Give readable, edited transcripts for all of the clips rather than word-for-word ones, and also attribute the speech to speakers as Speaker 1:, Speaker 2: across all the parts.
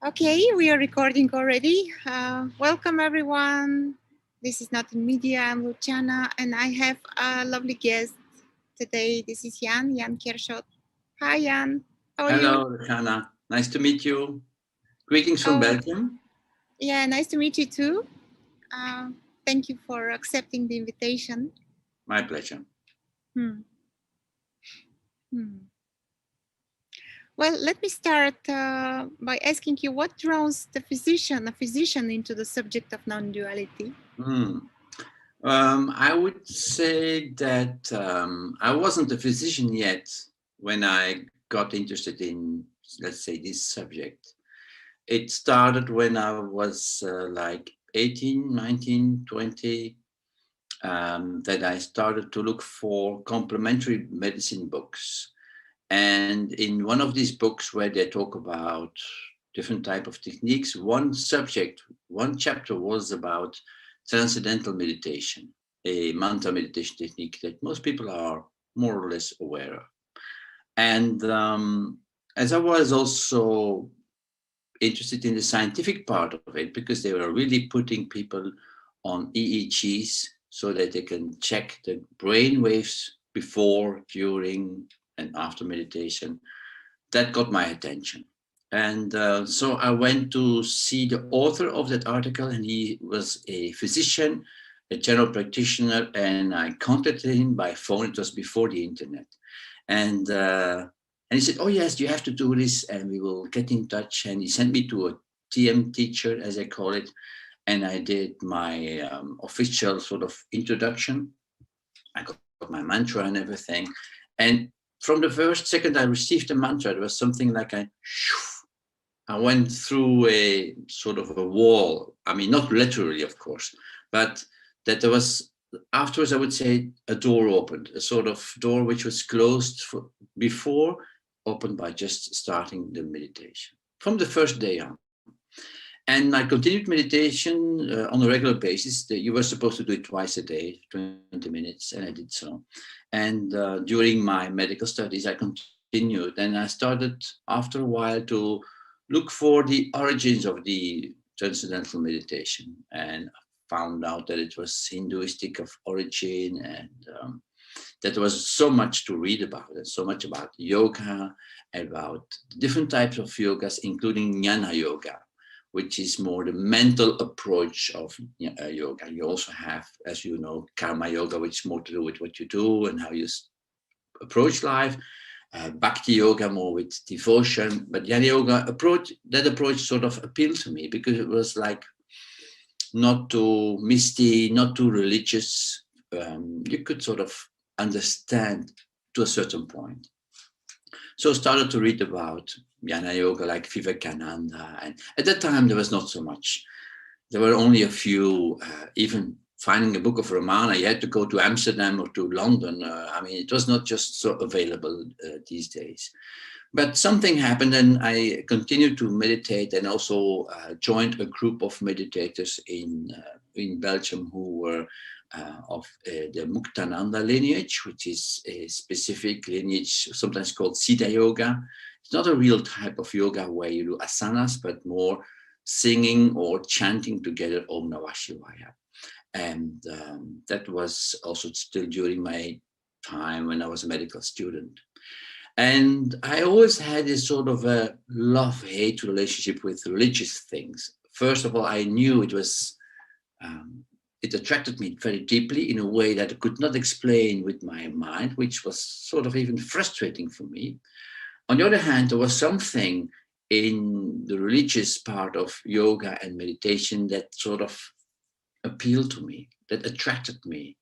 Speaker 1: Okay, we are recording already. Welcome everyone. This is Not in Media. I'm Luciana and I have a lovely guest today. This is Jan Kersschot. Hi Jan, how are you?
Speaker 2: Hello, Hannah. Nice to meet you. Greetings from
Speaker 1: Oh,
Speaker 2: Belgium.
Speaker 1: yeah, nice to meet you too. Thank you for accepting the invitation.
Speaker 2: My pleasure.
Speaker 1: Hmm. Hmm. Well, let me start by asking you what draws a physician into the subject of non-duality?
Speaker 2: I would say that I wasn't a physician yet when I got interested in, let's say, this subject. It started when I was like 18, 19, 20, that I started to look for complementary medicine books. And in one of these books where they talk about different type of techniques, one chapter was about transcendental meditation, a mantra meditation technique that most people are more or less aware of. And as I was also interested in the scientific part of it, because they were really putting people on EEGs so that they can check the brain waves before, during, and after meditation, that got my attention. And so I went to see the author of that article, and he was a physician, a general practitioner, and I contacted him by phone. It was before the internet. And he said, oh, yes, you have to do this, and we will get in touch. And he sent me to a TM teacher, as I call it, and I did my official sort of introduction. I got my mantra and everything. And from the first second I received the mantra, it was something like I went through a sort of a wall. I mean, not literally, of course, but that there was, afterwards, I would say, a door opened, a sort of door which was closed before, opened by just starting the meditation from the first day on. And I continued meditation on a regular basis. You were supposed to do it twice a day, 20 minutes, and I did so. And during my medical studies, I continued, and I started after a while to look for the origins of the transcendental meditation, and found out that it was Hinduistic of origin, and that there was so much to read about, and so much about yoga, about different types of yogas, including jnana yoga, which is more the mental approach of yoga. You also have, as you know, karma yoga, which is more to do with what you do and how you approach life. Bhakti yoga, more with devotion. But jnana yoga approach sort of appealed to me because it was like not too misty, not too religious. You could sort of understand to a certain point. So I started to read about jnana yoga like Vivekananda, and at that time there was not so much. There were only a few. Even finding a book of Ramana, you had to go to Amsterdam or to London. I mean, it was not just so available these days. But something happened, and I continued to meditate, and also joined a group of meditators in Belgium who were of the Muktananda lineage, which is a specific lineage, sometimes called Siddha Yoga. It's not a real type of yoga where you do asanas, but more singing or chanting together Om Namah Shivaya. And that was also still during my time when I was a medical student. And I always had this sort of a love-hate relationship with religious things. First of all, I knew it was, it attracted me very deeply in a way that I could not explain with my mind, which was sort of even frustrating for me. On the other hand, there was something in the religious part of yoga and meditation that sort of appealed to me, that attracted me.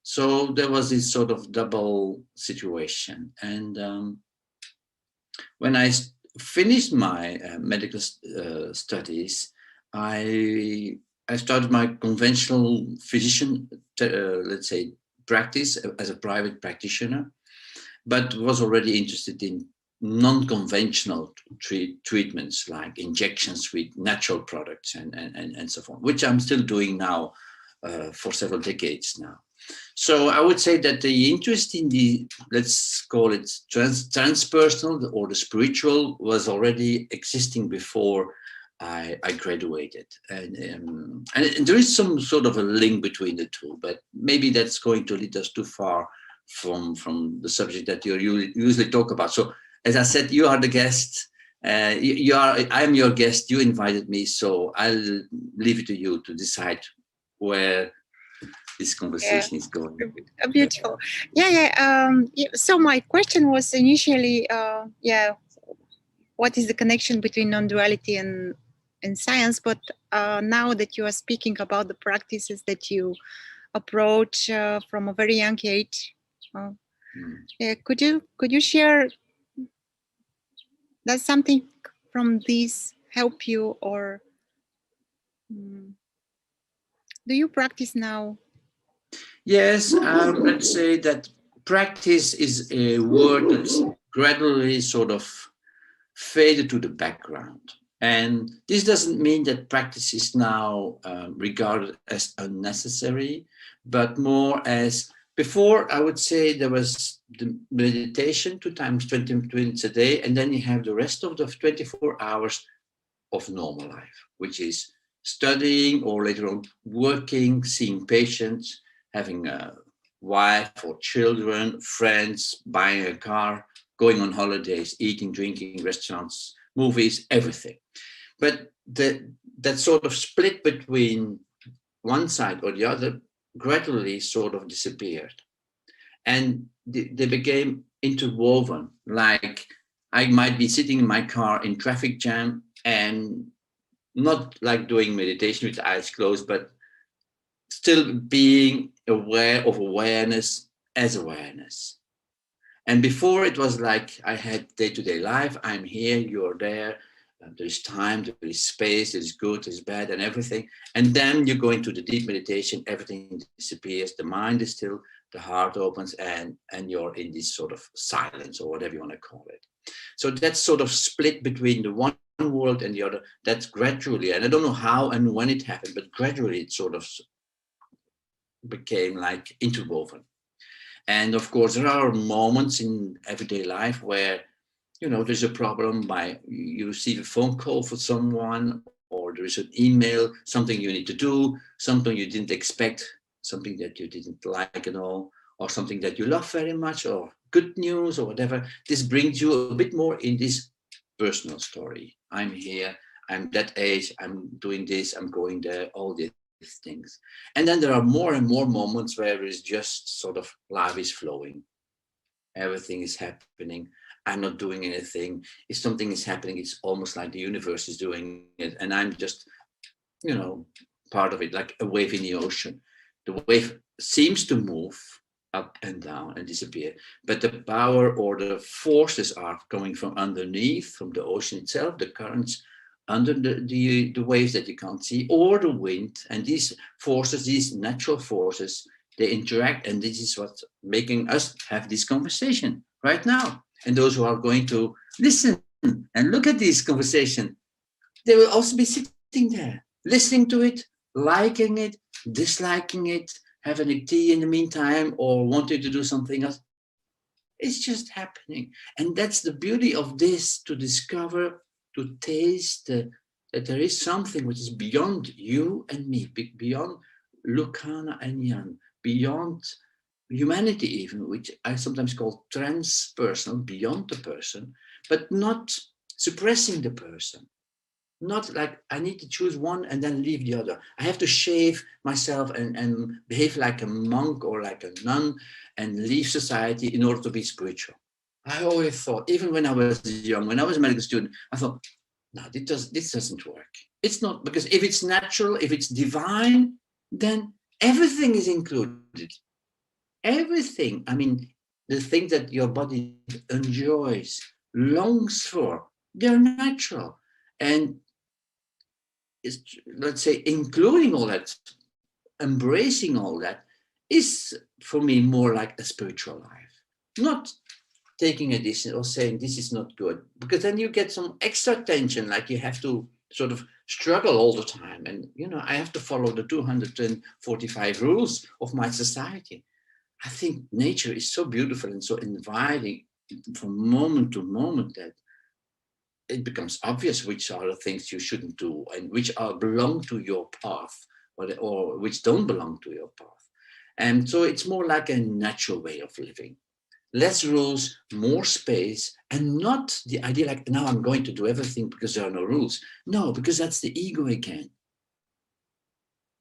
Speaker 2: So there was this sort of double situation. And when I finished my medical studies, I started my conventional physician, let's say, practice as a private practitioner, but was already interested in non-conventional treatments like injections with natural products and so on, which I'm still doing now for several decades now. So I would say that the interest in the, let's call it transpersonal or the spiritual, was already existing before I graduated, and there is some sort of a link between the two, but maybe that's going to lead us too far from the subject that you usually talk about. So, as I said, you are the guest. You are. I'm your guest. You invited me, so I'll leave it to you to decide where this
Speaker 1: Yeah,
Speaker 2: conversation is going. Yeah.
Speaker 1: beautiful. Yeah. So my question was initially, what is the connection between non-duality and science? But now that you are speaking about the practices that you approach from a very young age,
Speaker 2: Mm.
Speaker 1: yeah, could you share? Does something from this help you, or mm, do you practice now?
Speaker 2: Yes, let's say that practice is a word that's gradually sort of faded to the background. And this doesn't mean that practice is now regarded as unnecessary, but more as before, I would say there was the meditation 2 times 20 minutes a day, and then you have the rest of the 24 hours of normal life, which is studying or later on working, seeing patients, having a wife or children, friends, buying a car, going on holidays, eating, drinking, restaurants, movies, everything. But that sort of split between one side or the other gradually sort of disappeared. And they became interwoven. Like I might be sitting in my car in traffic jam and not like doing meditation with the eyes closed, but still being aware of awareness as awareness. And before it was like I had day-to-day life. I'm here, you're there. There is time, there is space, there is good, there is bad, and everything. And then you go into the deep meditation, everything disappears, the mind is still, the heart opens, and you're in this sort of silence or whatever you want to call it. So that's sort of split between the one world and the other. That's gradually, and I don't know how and when it happened, but gradually it sort of became like interwoven. And of course, there are moments in everyday life where, there's a problem by you receive a phone call for someone, or there is an email, something you need to do, something you didn't expect, something that you didn't like at all, or something that you love very much, or good news, or whatever. This brings you a bit more in this personal story. I'm here, I'm that age, I'm doing this, I'm going there, all these things. And then there are more and more moments where it's just sort of life is flowing. Everything is happening. I'm not doing anything. If something is happening, it's almost like the universe is doing it. And I'm just, part of it, like a wave in the ocean. The wave seems to move up and down and disappear, but the power or the forces are coming from underneath, from the ocean itself, the currents under the waves that you can't see, or the wind. And these forces, these natural forces, they interact, and this is what's making us have this conversation right now. And those who are going to listen and look at this conversation, they will also be sitting there, listening to it, liking it, disliking it, having a tea in the meantime, or wanting to do something else. It's just happening. And that's the beauty of this, to discover, to taste that there is something which is beyond you and me, beyond Lucana and Jan, beyond humanity even, which I sometimes call transpersonal, beyond the person, but not suppressing the person. Not like I need to choose one and then leave the other. I have to shave myself and behave like a monk or like a nun and leave society in order to be spiritual. I always thought, even when I was young, when I was a medical student, I thought, no, this doesn't work. It's not, because if it's natural, if it's divine, then everything is included. Everything. I mean, the things that your body enjoys, longs for, they're natural. And is, let's say, including all that, embracing all that, is for me more like a spiritual life, not taking a decision or saying this is not good, because then you get some extra tension, like you have to sort of struggle all the time. And I have to follow the 245 rules of my society. I think nature is so beautiful and so inviting from moment to moment that it becomes obvious which are the things you shouldn't do and which are belong to your path, or which don't belong to your path. And so it's more like a natural way of living. Less rules, more space, and not the idea like, now I'm going to do everything because there are no rules. No, because that's the ego again.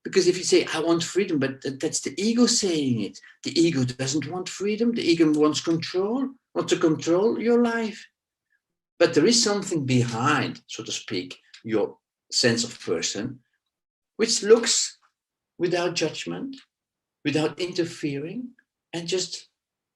Speaker 2: Because if you say, I want freedom, but that's the ego saying it. The ego doesn't want freedom. The ego wants to control your life. But there is something behind, so to speak, your sense of person, which looks without judgment, without interfering, and just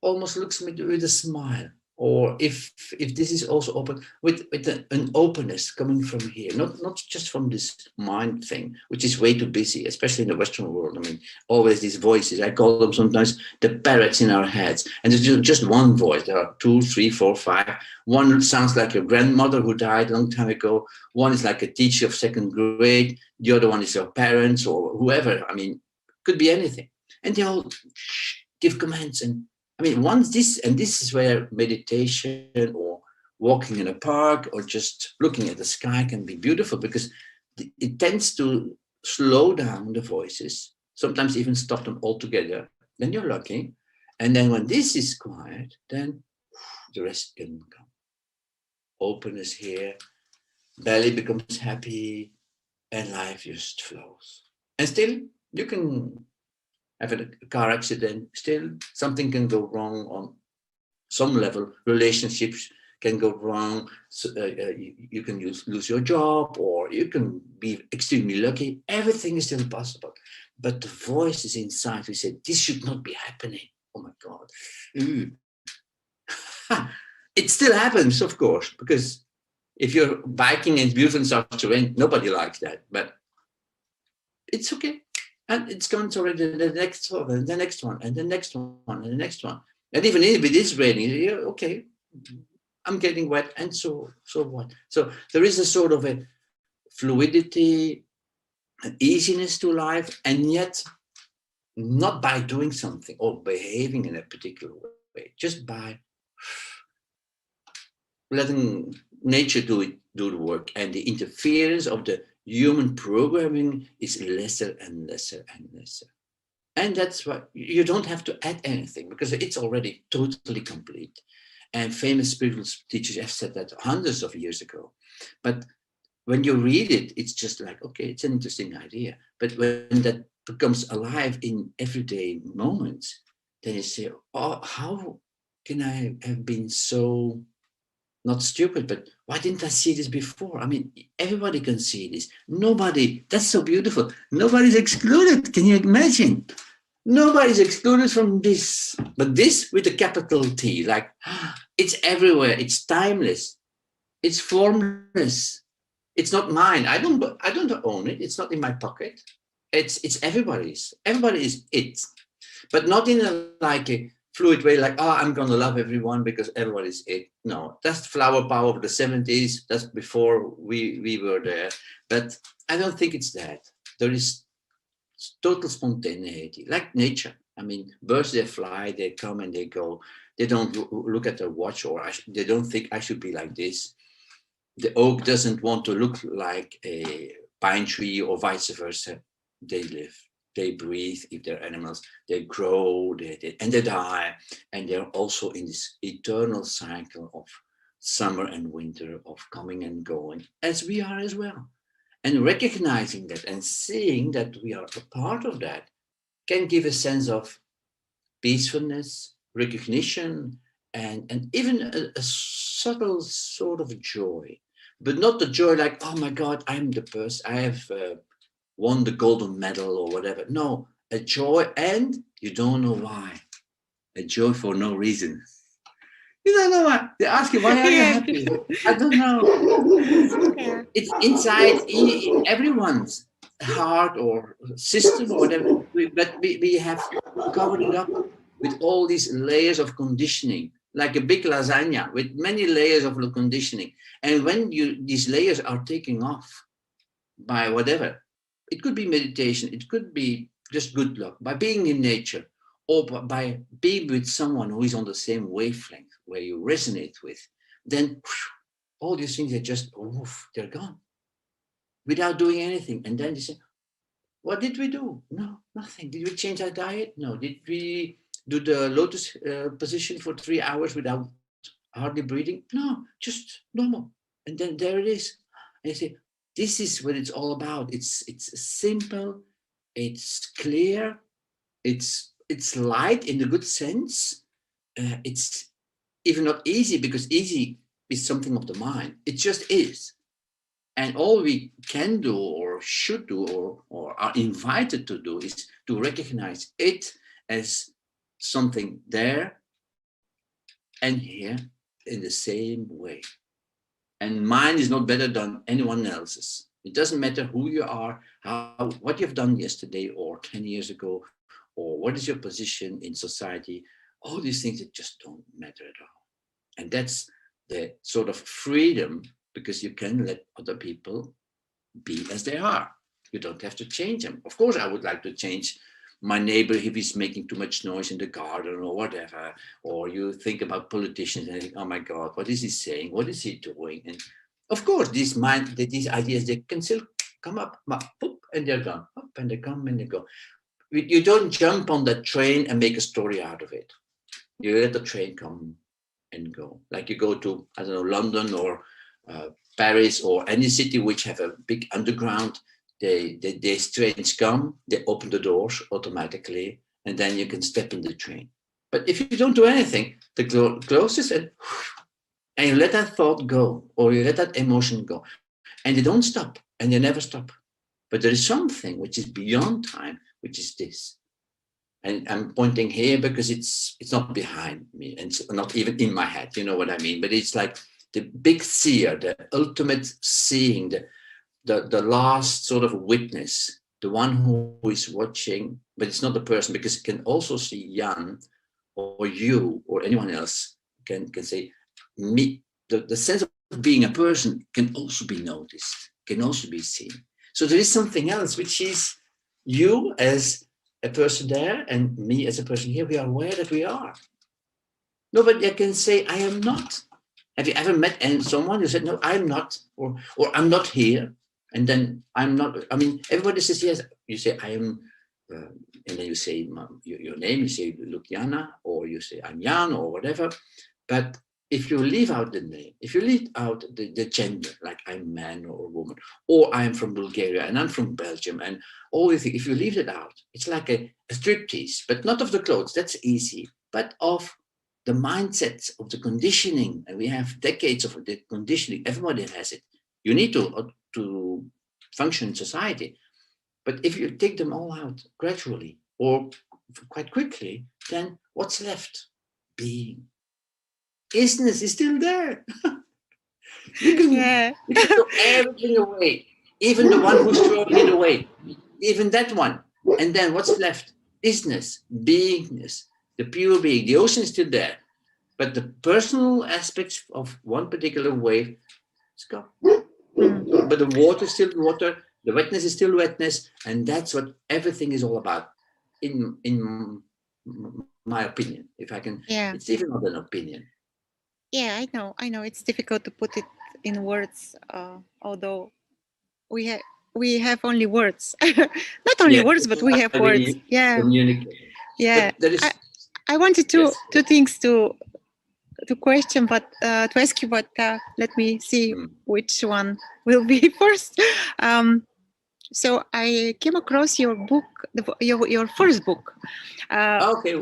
Speaker 2: almost looks with a smile. Or if this is also open, with an openness coming from here, not just from this mind thing, which is way too busy, especially in the Western world. I mean, always these voices, I call them sometimes the parrots in our heads. And there's just one voice. There are 2, 3, 4, 5. One sounds like your grandmother who died a long time ago. One is like a teacher of 2nd grade. The other one is your parents or whoever. I mean, could be anything. And they all give commands. And I mean, once this is where meditation or walking in a park or just looking at the sky can be beautiful, because it tends to slow down the voices, sometimes even stop them altogether. Then you're lucky. And then when this is quiet, then the rest can come. Openness here, belly becomes happy, and life just flows. And still, you can have a car accident, still something can go wrong on some level. Relationships can go wrong. So, you can lose your job, or you can be extremely lucky. Everything is still possible. But the voice is inside. We say, this should not be happening. Oh my God. It still happens, of course, because if you're biking and it's beautiful and starts to rain, nobody likes that. But it's okay. And it's going to already the next one, and the next one, and the next one, and the next one. And even if it is raining, you're okay, I'm getting wet, and so what? So there is a sort of a fluidity, an easiness to life, and yet not by doing something or behaving in a particular way, just by letting nature do the work, and the interference of the human programming is lesser and lesser and lesser. And that's why you don't have to add anything, because it's already totally complete. And famous spiritual teachers have said that hundreds of years ago. But when you read it, it's just like, okay, it's an interesting idea. But when that becomes alive in everyday moments, then you say, oh, how can I have been so not stupid, but why didn't I see this before? I mean, everybody can see this. Nobody, that's so beautiful. Nobody's excluded. Can you imagine? Nobody's excluded from this. But this with a capital T, like it's everywhere. It's timeless. It's formless. It's not mine. I don't own it. It's not in my pocket. It's everybody's. Everybody is it. But not in a like a fluid way, like, oh, I'm going to love everyone because everybody's it. No, that's flower power of the 70s. That's before we were there. But I don't think it's that. There is total spontaneity, like nature. I mean, birds, they fly, they come and they go. They don't look at their watch, or they don't think I should be like this. The oak doesn't want to look like a pine tree or vice versa. They live. They breathe, if they're animals, they grow, and they die. And they're also in this eternal cycle of summer and winter, of coming and going, as we are as well. And recognizing that and seeing that we are a part of that can give a sense of peacefulness, recognition, and even a subtle sort of joy. But not the joy like, oh my God, I'm the person, I have won the golden medal or whatever. No, a joy, and you don't know why. A joy for no reason. You don't know why. They ask you, why are you happy? I don't know. It's inside everyone's heart or system or whatever. But we have covered it up with all these layers of conditioning, like a big lasagna with many layers of conditioning. And when these layers are taking off by whatever, it could be meditation, it could be just good luck, by being in nature, or by being with someone who is on the same wavelength, where you resonate with, then all these things are just, oof, they're gone without doing anything. And then they say, what did we do? No, nothing. Did we change our diet? No. Did we do the lotus position for 3 hours without hardly breathing? No, just normal. And then there it is. And you say, this is what it's all about. It's simple, it's clear, it's light in the good sense. It's even not easy, because easy is something of the mind. It just is. And all we can do or should do or are invited to do is to recognize it as something there and here in the same way. And mine is not better than anyone else's. It doesn't matter who you are, what you've done yesterday or 10 years ago, or what is your position in society. All these things that just don't matter at all. And that's the sort of freedom, because you can let other people be as they are. You don't have to change them. Of course, I would like to change my neighbor if he's making too much noise in the garden or whatever. Or you think about politicians and think, oh my God, what is he saying? What is he doing? And of course, these ideas, they can still come up, poop, and they're gone. Up and they come and they go. You don't jump on that train and make a story out of it. You let the train come and go. Like you go to, I don't know, London or Paris or any city which have a big underground. They trains come, they open the doors automatically, and then you can step in the train. But if you don't do anything, the door closes and you let that thought go, or you let that emotion go, and they don't stop, and they never stop. But there is something which is beyond time, which is this. And I'm pointing here because it's not behind me, and it's not even in my head, you know what I mean? But it's like the big seer, the ultimate seeing, the last sort of witness, the one who is watching, but it's not the person, because it can also see Jan or you or anyone else can say, me, the sense of being a person can also be noticed, can also be seen. So there is something else, which is you as a person there and me as a person here. We are aware that we are. Nobody can say, I am not. Have you ever met someone who said, no, I'm not, or I'm not here? And then I'm not, I mean, everybody says, yes, you say, I am, and then you say your name, you say, Luciana, or you say, I'm Jan, or whatever. But if you leave out the name, if you leave out the gender, like I'm man or woman, or I'm from Bulgaria and I'm from Belgium, and all these things, if you leave it out, it's like a striptease, but not of the clothes, that's easy, but of the mindsets, of the conditioning. And we have decades of the conditioning, everybody has it. You need to function in society. But if you take them all out gradually or quite quickly, then what's left? Being. Isness is still there. you can throw everything away, even the one who's throwing it away, even that one. And then what's left? Isness, beingness, the pure being. The ocean is still there, but the personal aspects of one particular wave is gone. But the water is still water, the wetness is still wetness, and that's what everything is all about, in my opinion. If I can, it's even not an opinion.
Speaker 1: Yeah, I know. It's difficult to put it in words, although we have only words. Not only words, but we have words. Yeah, yeah. I wanted two things to question, but to ask you, but let me see which one will be first. So I came across your book, your first book.
Speaker 2: Okay.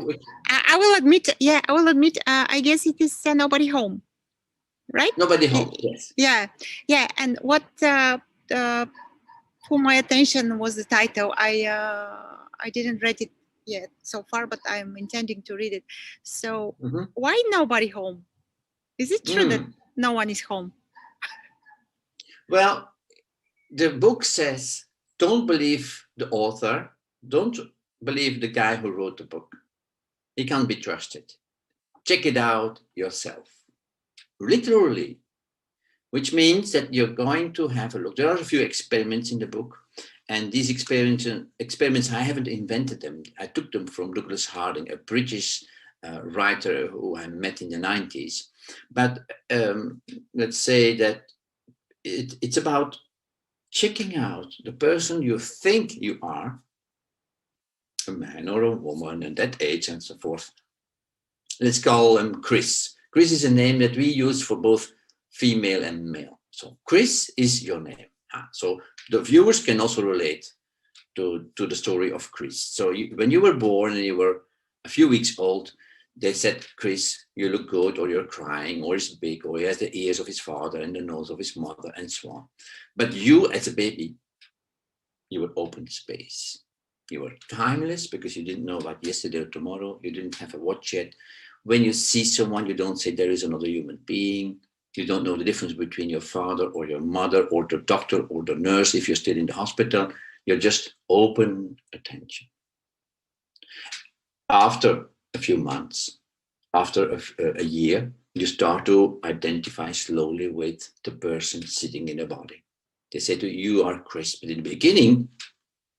Speaker 1: I will admit. Yeah, I will admit. I guess it is Nobody Home, right?
Speaker 2: Nobody Home. Yes.
Speaker 1: Yeah, yeah. And what for my attention was the title. I didn't read it yet so far, but I'm intending to read it. So why Nobody Home? Is it true that no one is home?
Speaker 2: Well, the book says, don't believe the author. Don't believe the guy who wrote the book. He can't be trusted. Check it out yourself. Literally. Which means that you're going to have a look. There are a few experiments in the book. And these experiments, I haven't invented them. I took them from Douglas Harding, a British writer who I met in the 90s. But let's say that it's about checking out the person you think you are, a man or a woman, and that age and so forth. Let's call him Chris. Chris is a name that we use for both female and male. So Chris is your name. So the viewers can also relate to the story of Chris. So when you were born and you were a few weeks old, they said, Chris, you look good, or you're crying, or he's big, or he has the ears of his father and the nose of his mother, and so on. But you, as a baby, you were open space. You were timeless because you didn't know about yesterday or tomorrow. You didn't have a watch yet. When you see someone, you don't say there is another human being. You don't know the difference between your father or your mother or the doctor or the nurse if you're still in the hospital. You're just open attention. After a few months, after a year, you start to identify slowly with the person sitting in the body. They say to you, you are Chris, but in the beginning,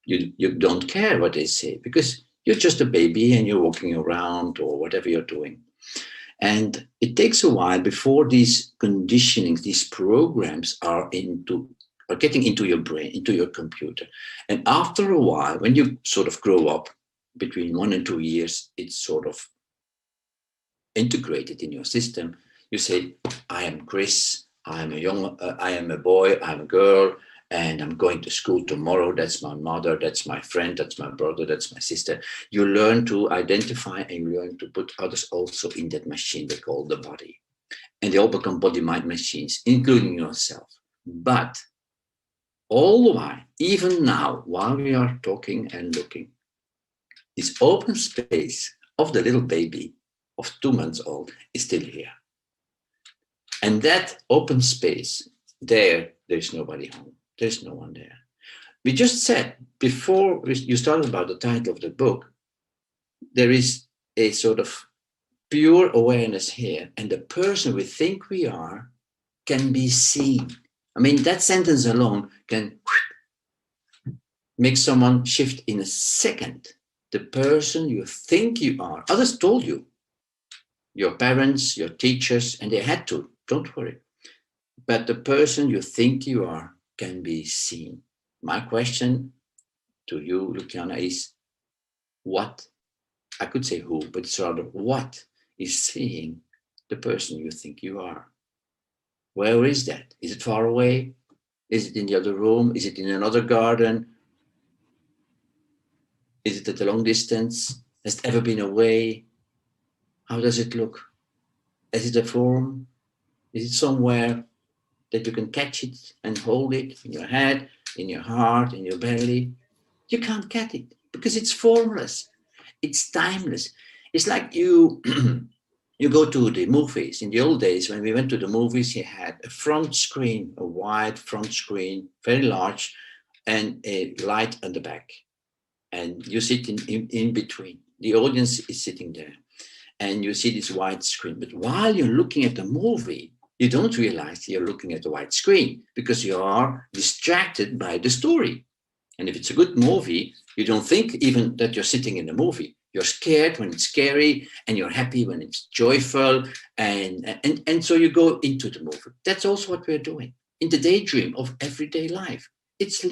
Speaker 2: you don't care what they say because you're just a baby and you're walking around or whatever you're doing. And it takes a while before these conditionings, these programs are getting into your brain, into your computer. And after a while, when you sort of grow up, between 1 and 2 years, it's sort of integrated in your system. You say, I am Chris, I am a boy, I'm a girl, and I'm going to school tomorrow. That's my mother, that's my friend, that's my brother, that's my sister. You learn to identify and you learn to put others also in that machine they call the body. And they all become body-mind machines, including yourself. But all the while, even now, while we are talking and looking, this open space of the little baby of 2 months old is still here. And that open space, there's nobody home. There's no one there. We just said, before you started about the title of the book, there is a sort of pure awareness here. And the person we think we are can be seen. I mean, that sentence alone can make someone shift in a second. The person you think you are. Others told you. Your parents, your teachers, and they had to. Don't worry. But the person you think you are can be seen. My question to you, Luciana, is what? I could say who, but it's rather what is seeing the person you think you are? Where is that? Is it far away? Is it in the other room? Is it in another garden? Is it at a long distance? Has it ever been away? How does it look? Is it a form? Is it somewhere that you can catch it and hold it in your head, in your heart, in your belly? You can't get it because it's formless. It's timeless. It's like you you go to the movies. In the old days, when we went to the movies, you had a front screen, a wide front screen, very large, and a light on the back. And you sit in between. The audience is sitting there. And you see this wide screen. But while you're looking at the movie, you don't realize you're looking at the wide screen because you are distracted by the story. And if it's a good movie, you don't think even that you're sitting in the movie. You're scared when it's scary, and you're happy when it's joyful, and so you go into the movie. That's also what we're doing in the daydream of everyday life. It's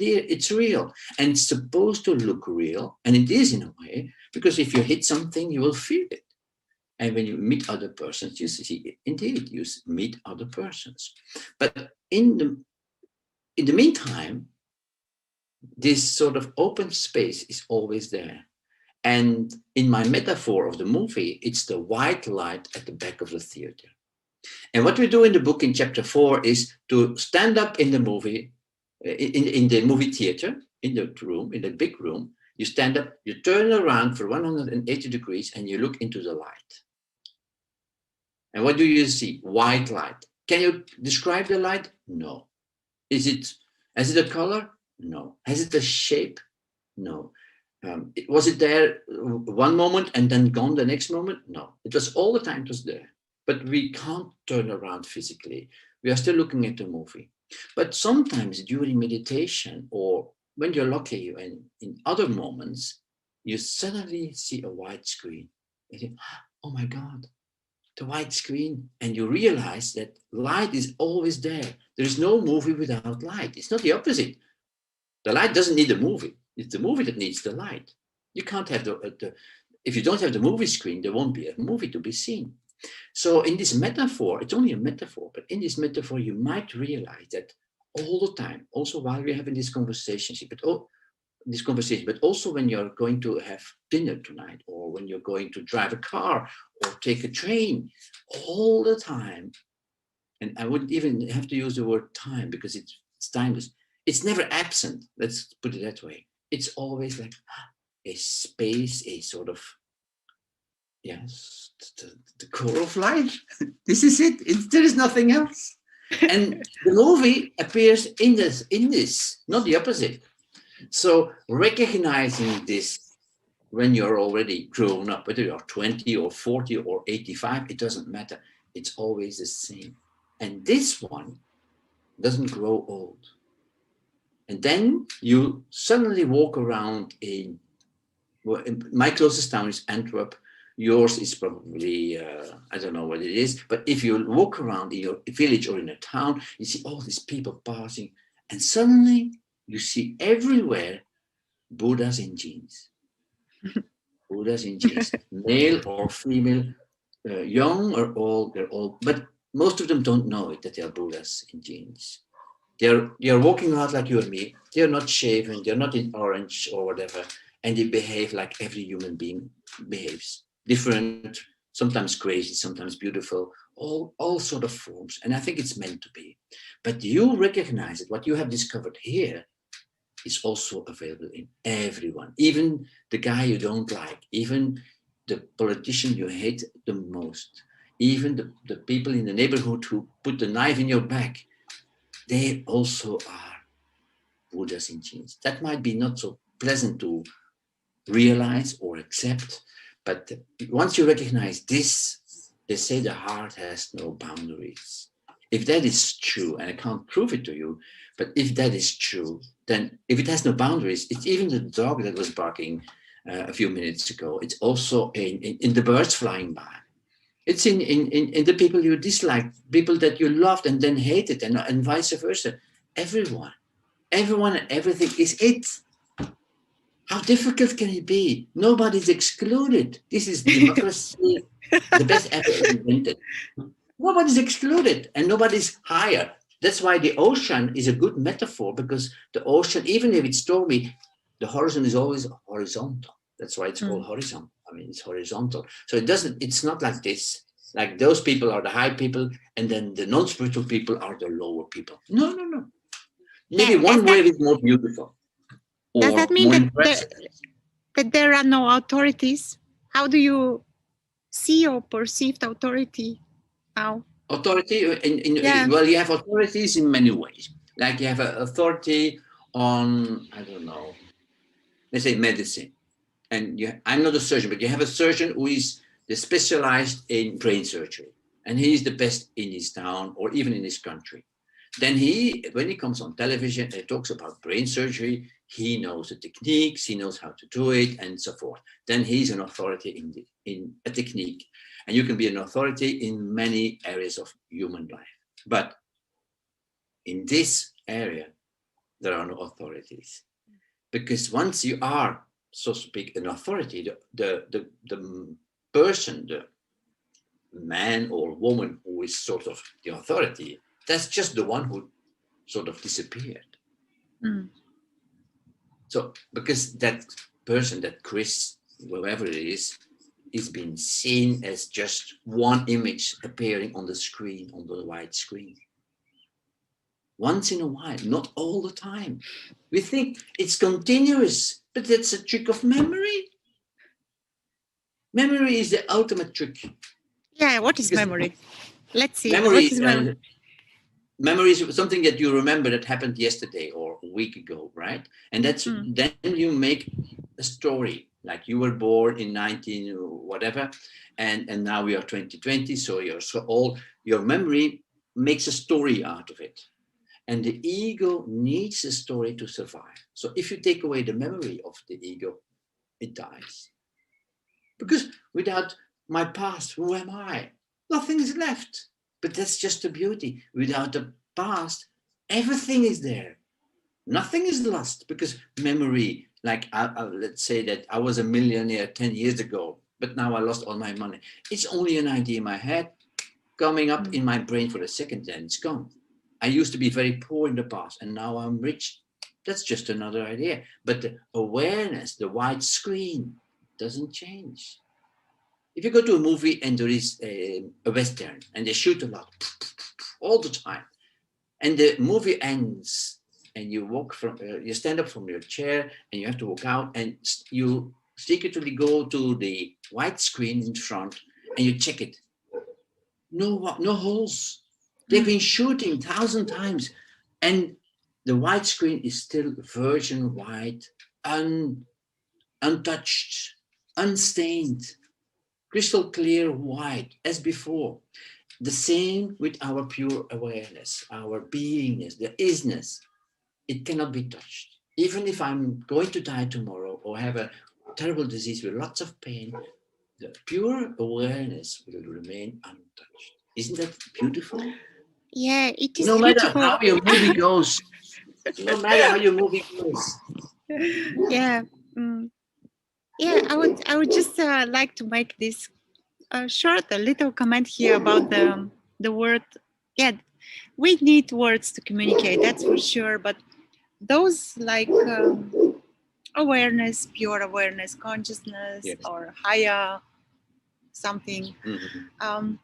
Speaker 2: real, and it's supposed to look real, and it is in a way, because if you hit something, you will feel it. And when you meet other persons, you see, indeed, you meet other persons. But in the meantime, this sort of open space is always there. And in my metaphor of the movie, it's the white light at the back of the theater. And what we do in the book in chapter 4 is to stand up in the movie, in the movie theater, in the room, in the big room. You stand up, you turn around for 180 degrees, and you look into the light. And what do you see? White light. Can you describe the light? No. Has it a color? No. Has it a shape? No. Was it there one moment and then gone the next moment? No. It was all the time, it was there. But we can't turn around physically. We are still looking at the movie. But sometimes during meditation, or when you're lucky and in other moments, you suddenly see a white screen. You think, oh my God, the white screen, and you realize that light is always there. There is no movie without light. It's not the opposite. The light doesn't need the movie. It's the movie that needs the light. You can't have if you don't have the movie screen, there won't be a movie to be seen. So in this metaphor, it's only a metaphor, but in this metaphor, you might realize that all the time, also while we're having this conversation, but also when you're going to have dinner tonight, or when you're going to drive a car or take a train, all the time. And I wouldn't even have to use the word time because it's timeless. It's never absent. Let's put it that way. It's always like a space, a sort of, yes, the core of life. This is it. There is nothing else. And the movie appears in this, not the opposite. So recognizing this when you're already grown up, whether you're 20 or 40 or 85, it doesn't matter. It's always the same. And this one doesn't grow old. And then you suddenly walk around in my closest town is Antwerp. Yours is probably, I don't know what it is, but if you walk around in your village or in a town, you see all these people passing, and suddenly you see everywhere Buddhas in jeans. Buddhas in jeans, male or female, young or old, they're all, but most of them don't know it, that they're Buddhas in jeans. They're walking around like you and me. They're not shaven, they're not in orange or whatever, and they behave like every human being behaves. Different, sometimes crazy, sometimes beautiful, all sort of forms. And I think it's meant to be. But you recognize that what you have discovered here is also available in everyone, even the guy you don't like, even the politician you hate the most, even the people in the neighborhood who put the knife in your back, they also are Buddhas in jeans. That might be not so pleasant to realize or accept, but once you recognize this, they say the heart has no boundaries. If that is true, and I can't prove it to you, but if that is true, then if it has no boundaries, it's even the dog that was barking a few minutes ago. It's also in the birds flying by. It's in the people you dislike, people that you loved and then hated, and vice versa. Everyone and everything is it. How difficult can it be? Nobody's excluded. This is democracy, the best ever invented. Nobody's excluded and nobody's higher. That's why the ocean is a good metaphor, because the ocean, even if it's stormy, the horizon is always horizontal. That's why it's called horizon. I mean, it's horizontal. So it's not like this. Like those people are the high people, and then the non-spiritual people are the lower people. No. Maybe one wave is more beautiful.
Speaker 1: Does that mean that there are no authorities? How do you see or perceive the authority now?
Speaker 2: Authority, well, you have authorities in many ways. Like you have an authority on, I don't know, let's say medicine. And I'm not a surgeon, but you have a surgeon who is specialized in brain surgery. And he is the best in his town or even in his country. Then when he comes on television and he talks about brain surgery, he knows the techniques, he knows how to do it, and so forth. Then he's an authority in a technique. And you can be an authority in many areas of human life. But in this area, there are no authorities. Because once you are, so to speak, an authority, the person, the man or woman who is sort of the authority, that's just the one who sort of disappeared. So because that person, that Chris, whoever it is being seen as just one image appearing on the screen, on the white screen. Once in a while, not all the time. We think it's continuous, but that's a trick of memory. Memory is the ultimate trick.
Speaker 1: Yeah, what is memory? Let's see.
Speaker 2: Memory,
Speaker 1: what is memory?
Speaker 2: Memory is something that you remember that happened yesterday or a week ago, right? And that's then you make a story, like you were born in 19 whatever, and now we are 2020, so you're so old. Your memory makes a story out of it. And the ego needs a story to survive. So if you take away the memory of the ego, it dies. Because without my past, who am I? nothing is left. But that's just the beauty. Without the past, everything is there. Nothing is lost, because memory, like let's say that I was a millionaire 10 years ago, but now I lost all my money. It's only an idea in my head coming up in my brain for a second, then it's gone. I used to be very poor in the past, and now I'm rich. That's just another idea. But the awareness, the white screen, doesn't change. If you go to a movie and there is a Western and they shoot a lot all the time, and the movie ends, and you you stand up from your chair and you have to walk out, and you secretly go to the white screen in front and you check it. No holes. They've been shooting 1,000 times, and the white screen is still virgin white, untouched, unstained, crystal clear white as before. The same with our pure awareness, our beingness, the isness. It cannot be touched. Even if I'm going to die tomorrow or have a terrible disease with lots of pain, the pure awareness will remain untouched. Isn't that beautiful?
Speaker 1: Yeah, it is
Speaker 2: No
Speaker 1: beautiful.
Speaker 2: matter how your movie goes, no matter how your movie goes.
Speaker 1: Yeah, yeah. I would just like to make this short, a little comment here about the word. Yeah, we need words to communicate. That's for sure. But those like awareness, pure awareness, consciousness,
Speaker 2: Yes.
Speaker 1: or higher something.
Speaker 2: Mm-hmm.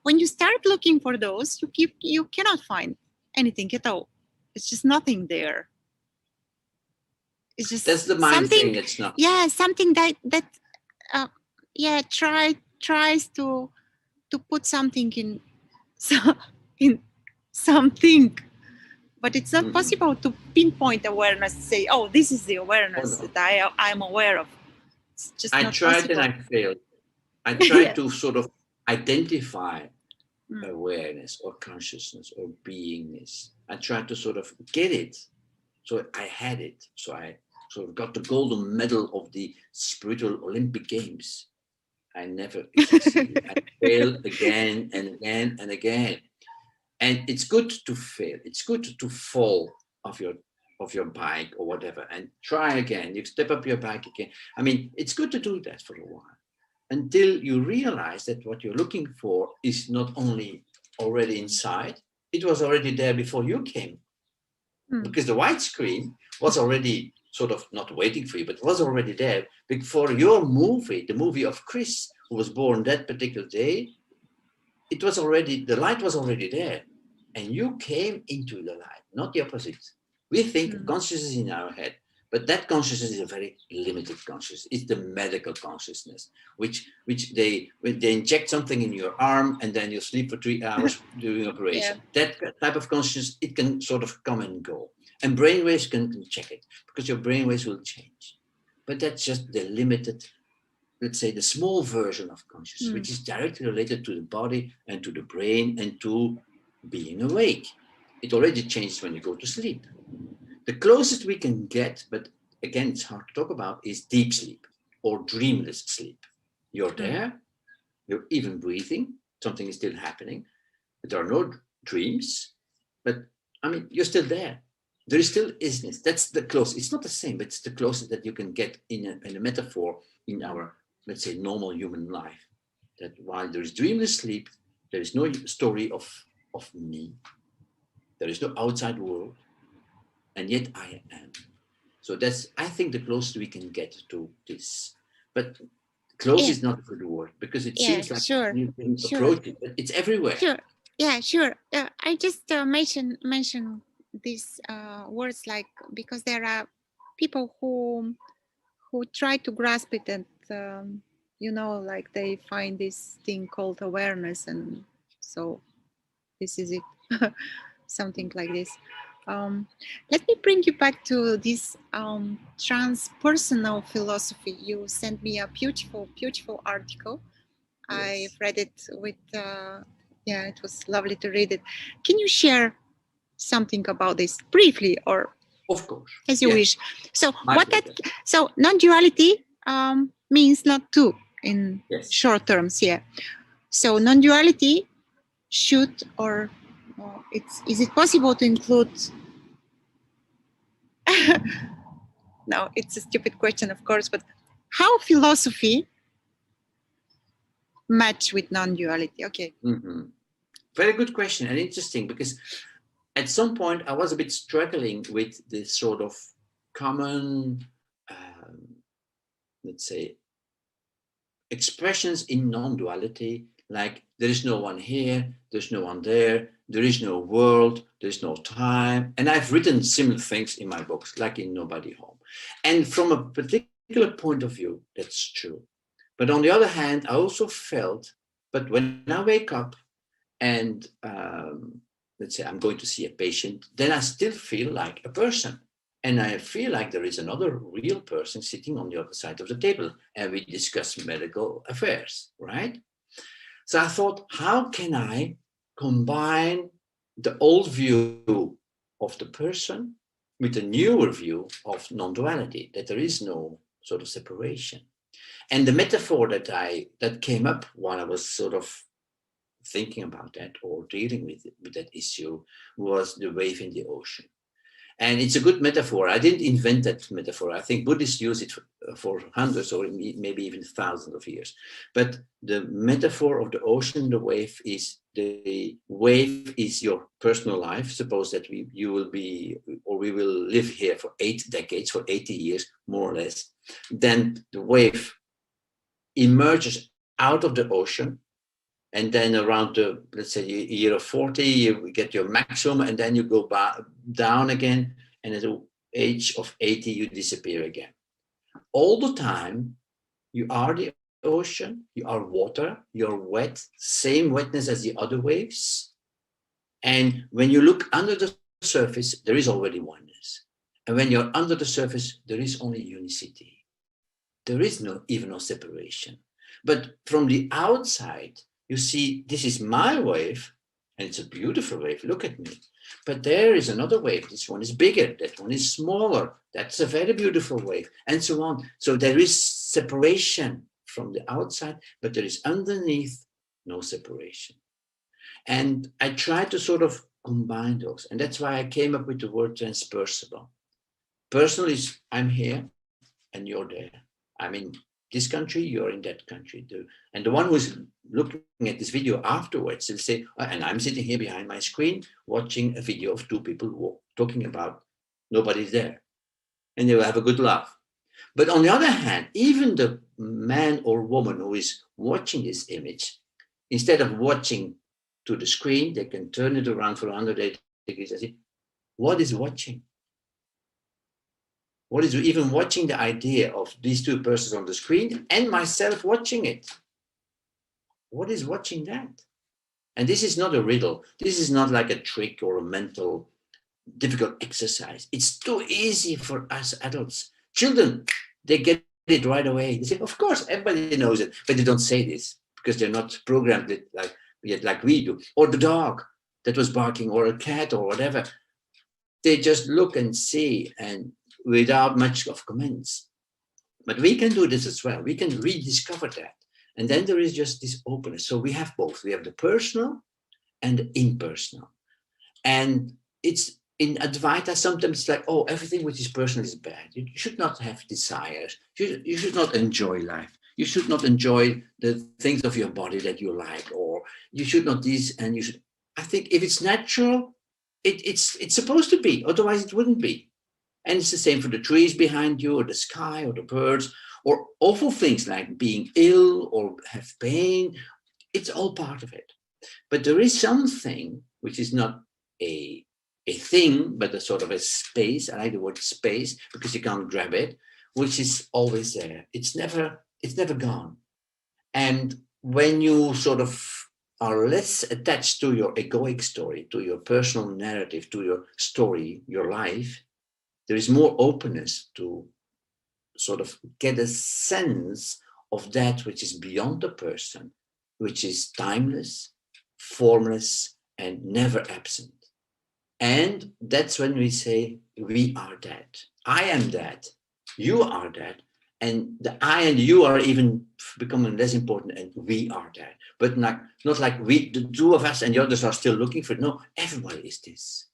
Speaker 1: When you start looking for those, you cannot find anything at all. It's just nothing there. It's just
Speaker 2: that's the mind
Speaker 1: something.
Speaker 2: thing. It's not.
Speaker 1: Yeah, something that yeah tries to put something in in something, but it's not possible to pinpoint awareness. Say, oh, this is the awareness that I'm aware of. It's just
Speaker 2: I
Speaker 1: not
Speaker 2: tried
Speaker 1: possible.
Speaker 2: and I failed. I tried to sort of identify awareness or consciousness or beingness. I tried to sort of get it. So I had it. So I sort of got the golden medal of the spiritual Olympic Games. I never succeeded. I failed again and again and again. And it's good to fail. It's good to fall off your bike or whatever and try again. You step up your bike again. I mean, it's good to do that for a while, until you realize that what you're looking for is not only already inside, it was already there before you came. Because the white screen was already sort of not waiting for you, but was already there before your movie, the movie of Chris, who was born that particular day. It was already, the light was already there, and you came into the light, not the opposite. We think consciousness is in our head, but that consciousness is a very limited consciousness. It's the medical consciousness, which they inject something in your arm and then you sleep for 3 hours during operation. Yeah. That type of consciousness, it can sort of come and go. And brainwaves can check it, because your brainwaves will change. But that's just the limited, let's say, the small version of consciousness, which is directly related to the body and to the brain and to being awake. It already changes when you go to sleep. The closest we can get, but again, it's hard to talk about, is deep sleep or dreamless sleep. You're there, you're even breathing, something is still happening, but there are no dreams, but I mean, you're still there. There is still isness. That's the closest. It's not the same, but it's the closest that you can get in a metaphor in our, let's say, normal human life. That while there is dreamless sleep, there is no story of me. There is no outside world. And yet I am. So that's, I think, the closest we can get to this. But close is not a good word, because it seems like you can approach it, but it's everywhere.
Speaker 1: Sure. Yeah, sure. I just mention these words, like, because there are people who try to grasp it, and like they find this thing called awareness, and so this is it. Something like this. Let me bring you back to this transpersonal philosophy. You sent me a beautiful article. Yes. I've read it with, it was lovely to read it. Can you share something about this briefly, or
Speaker 2: of course,
Speaker 1: as you wish? So so non-duality means not two in short terms. Yeah. So non-duality should is it possible to include no, it's a stupid question, of course, but how philosophy match with non-duality? Okay.
Speaker 2: Mm-hmm. Very good question, and interesting, because at some point I was a bit struggling with this sort of common, let's say, expressions in non-duality, like there is no one here, there's no one there, there is no world, there's no time. And I've written similar things in my books, like in Nobody Home. And from a particular point of view, that's true. But on the other hand, I also felt, but when I wake up and let's say I'm going to see a patient, then I still feel like a person. And I feel like there is another real person sitting on the other side of the table, and we discuss medical affairs, right? So I thought, how can I combine the old view of the person with a newer view of non-duality, that there is no sort of separation? And the metaphor that came up while I was sort of thinking about that or dealing with that issue was the wave in the ocean. And it's a good metaphor. I didn't invent that metaphor. I think Buddhists use it for hundreds or maybe even thousands of years. But the metaphor of the ocean, the wave is your personal life. Suppose that we will live here for 8 decades, for 80 years, more or less. Then the wave emerges out of the ocean. And then around let's say, year of 40, you get your maximum, and then you go down again. And at the age of 80, you disappear again. All the time, you are the ocean, you are water, you're wet, same wetness as the other waves. And when you look under the surface, there is already oneness. And when you're under the surface, there is only unicity. There is even no separation. But from the outside, you see, this is my wave, and it's a beautiful wave. Look at me. But there is another wave. This one is bigger. That one is smaller. That's a very beautiful wave, and so on. So there is separation from the outside, but there is underneath no separation. And I try to sort of combine those. And that's why I came up with the word transpersonal. Personal is I'm here and you're there. I'm in this country, you're in that country. And the one who's looking at this video afterwards will say, and I'm sitting here behind my screen watching a video of 2 people talking about nobody's there. And they will have a good laugh. But on the other hand, even the man or woman who is watching this image, instead of watching to the screen, they can turn it around for 180 degrees and say, what is watching? What is even watching the idea of these 2 persons on the screen and myself watching it? What is watching that? And this is not a riddle. This is not like a trick or a mental difficult exercise. It's too easy for us adults. Children, they get it right away. They say, of course, everybody knows it, but they don't say this because they're not programmed like we do. Or the dog that was barking, or a cat or whatever. They just look and see, and without much of comments. But we can do this as well. We can rediscover that. And then there is just this openness. So we have both. We have the personal and the impersonal. And it's in Advaita, sometimes it's like, oh, everything which is personal is bad. You should not have desires. You should not enjoy life. You should not enjoy the things of your body that you like, or you should not this, and you should. I think if it's natural, it's supposed to be, otherwise it wouldn't be. And it's the same for the trees behind you, or the sky, or the birds, or awful things like being ill or have pain. It's all part of it. But there is something which is not a thing, but a sort of a space. I like the word space because you can't grab it, which is always there. It's never gone. And when you sort of are less attached to your egoic story, to your personal narrative, to your story, your life, there is more openness to sort of get a sense of that which is beyond the person, which is timeless, formless, and never absent. And that's when we say, we are that. I am that. You are that. And the I and you are even becoming less important, and we are that. but not like we, the two of us and the others are still looking for it. No, everybody is this.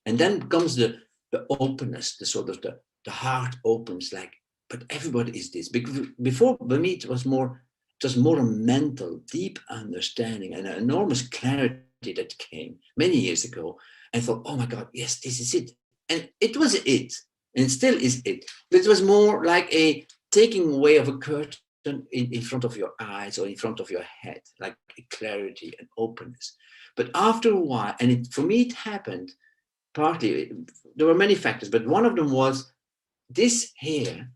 Speaker 2: And then comes the openness, the sort of the heart opens, like, but everybody is this. Because before, for me, it was more a mental, deep understanding and an enormous clarity that came many years ago. And thought, oh my God, yes, this is it. And it was it, and it still is it. But it was more like a taking away of a curtain in front of your eyes or in front of your head, like a clarity and openness. But after a while, and for me, it happened partly, there were many factors, but one of them was this here,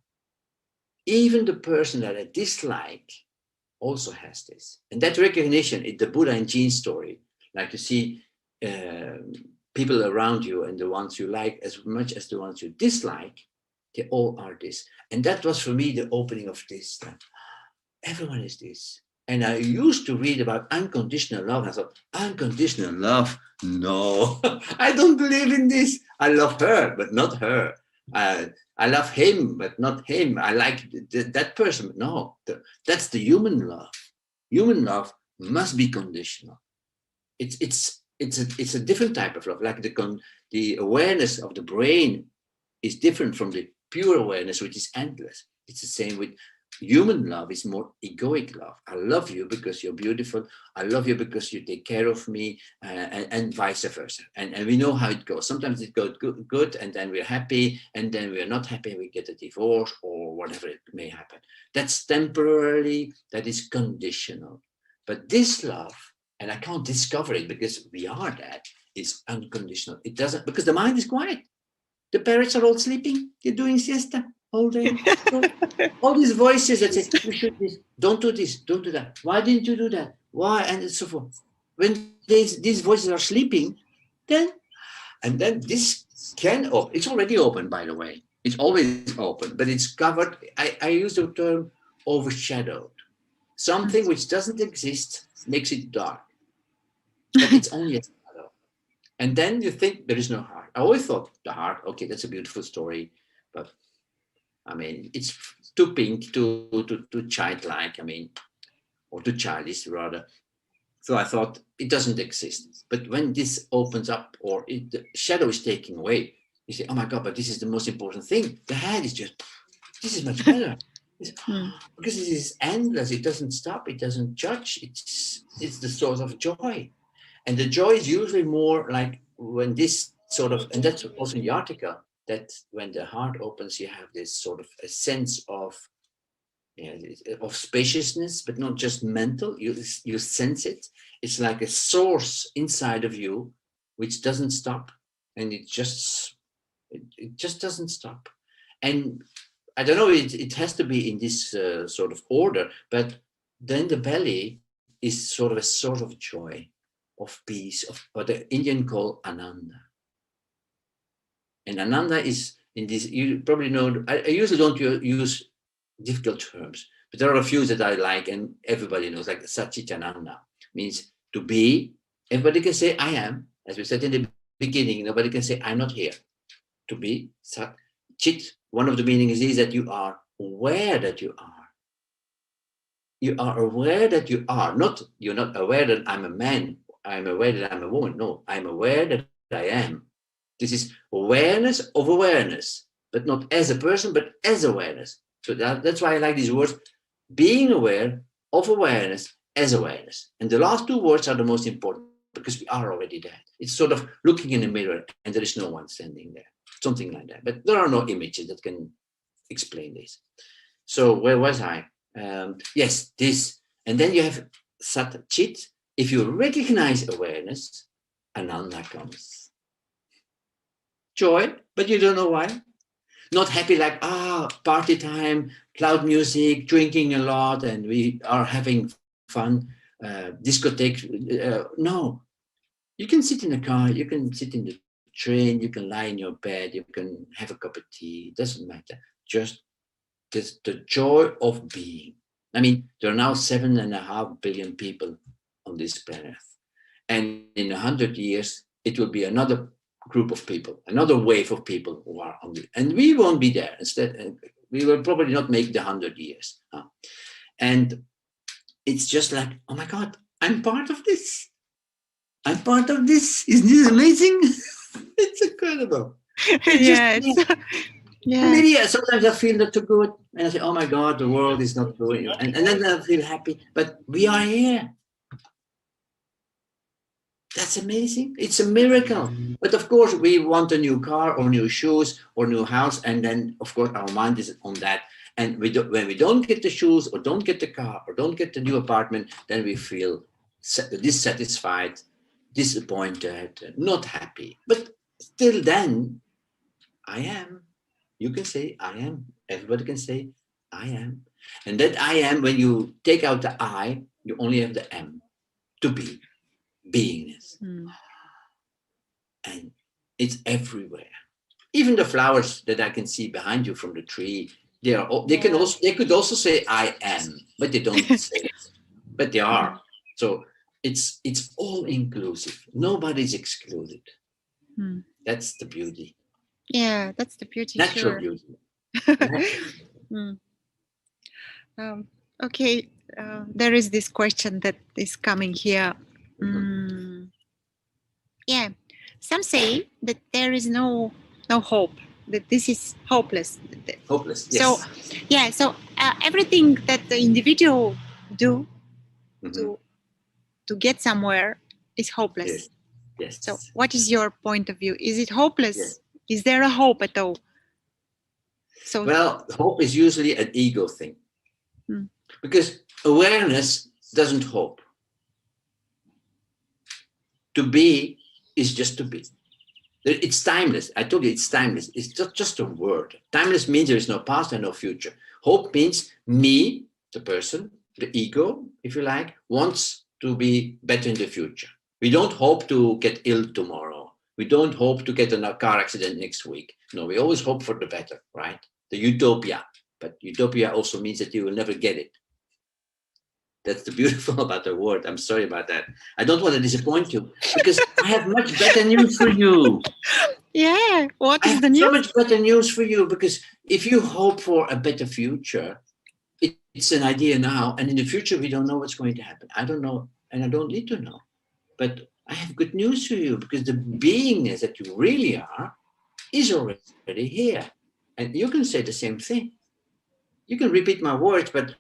Speaker 2: even the person that I dislike also has this. And that recognition, the Buddha and Jean story, like you see people around you and the ones you like as much as the ones you dislike, they all are this. And that was for me the opening of this. Like, everyone is this. And I used to read about unconditional love. And I thought, unconditional love? No, I don't believe in this. I love her, but not her. I love him, but not him. I like that person. But no, that's the human love. Human love must be conditional. It's a different type of love. Like the awareness of the brain is different from the pure awareness, which is endless. It's the same with human love. Is more egoic love. I love you because you're beautiful. I love you because you take care of me, and vice versa. And we know how it goes. Sometimes it goes good, and then we're happy, and then we're not happy, and we get a divorce or whatever it may happen. That's temporarily, that is conditional. But this love, and I can't discover it because we are that, is unconditional. It doesn't, because the mind is quiet. The parrots are all sleeping. They're doing siesta all day. So all these voices that say, you should this, don't do this, don't do that. Why didn't you do that? Why? And so forth. When these voices are sleeping, then this can open. It's already open, by the way. It's always open, but it's covered. I use the term overshadowed. Something which doesn't exist makes it dark. But it's only a shadow. And then you think there is no heart. I always thought the heart, okay, that's a beautiful story, but I mean, it's too pink, too childlike, I mean, or too childish rather. So I thought it doesn't exist. But when this opens up, or the shadow is taken away, you say, oh my God, but this is the most important thing. The head is just, this is much better. Because it is endless. It doesn't stop. It doesn't judge. It's the source of joy. And the joy is usually more like when this sort of, and that's also in the article, that when the heart opens, you have this sort of a sense of spaciousness, but not just mental. You sense it. It's like a source inside of you, which doesn't stop, and it just doesn't stop. And I don't know. It has to be in this sort of order, but then the belly is sort of a source of joy, of peace, of what the Indian call Ananda. And Ananda is in this, you probably know, I usually don't use difficult terms, but there are a few that I like and everybody knows, like Satchitananda, means to be. Everybody can say I am, as we said in the beginning, nobody can say I'm not here. To be, Sat, Chit, one of the meanings is that you are aware that you are. You are aware that you are, you're not aware that I'm a man, I'm aware that I'm a woman. No, I'm aware that I am. This is awareness of awareness, but not as a person, but as awareness. So that's why I like these words, being aware of awareness as awareness. And the last two words are the most important because we are already there. It's sort of looking in a mirror and there is no one standing there, something like that. But there are no images that can explain this. So where was I? Yes, this. And then you have Sat Chit. If you recognize awareness, Ananda comes. Joy, but you don't know why. Not happy like, party time, loud music, drinking a lot, and we are having fun, discotheque. No, you can sit in the car, you can sit in the train, you can lie in your bed, you can have a cup of tea, it doesn't matter. Just the joy of being. I mean, there are now 7.5 billion people on this planet. And in 100 years, it will be another group of people, another wave of people who are on the, and we won't be there. Instead, we will probably not make the 100 years. And it's just like, oh my God, I'm part of this. I'm part of this. Isn't this amazing? It's incredible. It's just,
Speaker 1: Yes.
Speaker 2: yeah. And
Speaker 1: Yes.
Speaker 2: maybe sometimes I feel not too good. And I say, oh my God, the world is not doing it. And then I feel happy. But we are here. That's amazing. It's a miracle. But of course, we want a new car or new shoes or new house. And then, of course, our mind is on that. And when we don't get the shoes or don't get the car or don't get the new apartment, then we feel dissatisfied, disappointed, not happy. But still then, I am. You can say, I am. Everybody can say, I am. And that I am, when you take out the I, you only have the M, to be, beingness.
Speaker 1: Mm.
Speaker 2: And it's everywhere. Even the flowers that I can see behind you from the tree, they could also say I am, but they don't say it. But they are. So it's all inclusive. Nobody's excluded.
Speaker 1: Mm.
Speaker 2: That's the beauty.
Speaker 1: Yeah, that's the beauty.
Speaker 2: Natural
Speaker 1: Sure.
Speaker 2: beauty.
Speaker 1: Mm. Okay, there is this question that is coming here. Yeah, some say that there is no hope, that this is hopeless.
Speaker 2: Hopeless. Yes.
Speaker 1: So, yeah, so everything that the individual do to get somewhere is hopeless.
Speaker 2: Yes. Yes.
Speaker 1: So, what is your point of view? Is it hopeless?
Speaker 2: Yes.
Speaker 1: Is there a hope at all? So,
Speaker 2: well, hope is usually an ego thing, because awareness doesn't hope. To be is just to be. It's timeless. I told you it's timeless. It's just a word. Timeless means there is no past and no future. Hope means me, the person, the ego, if you like, wants to be better in the future. We don't hope to get ill tomorrow. We don't hope to get in a car accident next week. No, we always hope for the better, right? The utopia. But utopia also means that you will never get it. That's the beautiful about the word. I'm sorry about that. I don't want to disappoint you, because I have much better news for you.
Speaker 1: Yeah, what is the news?
Speaker 2: So much better news for you, because if you hope for a better future, it's an idea now, and in the future we don't know what's going to happen. I don't know, and I don't need to know. But I have good news for you, because the beingness that you really are is already here. And you can say the same thing. You can repeat my words, but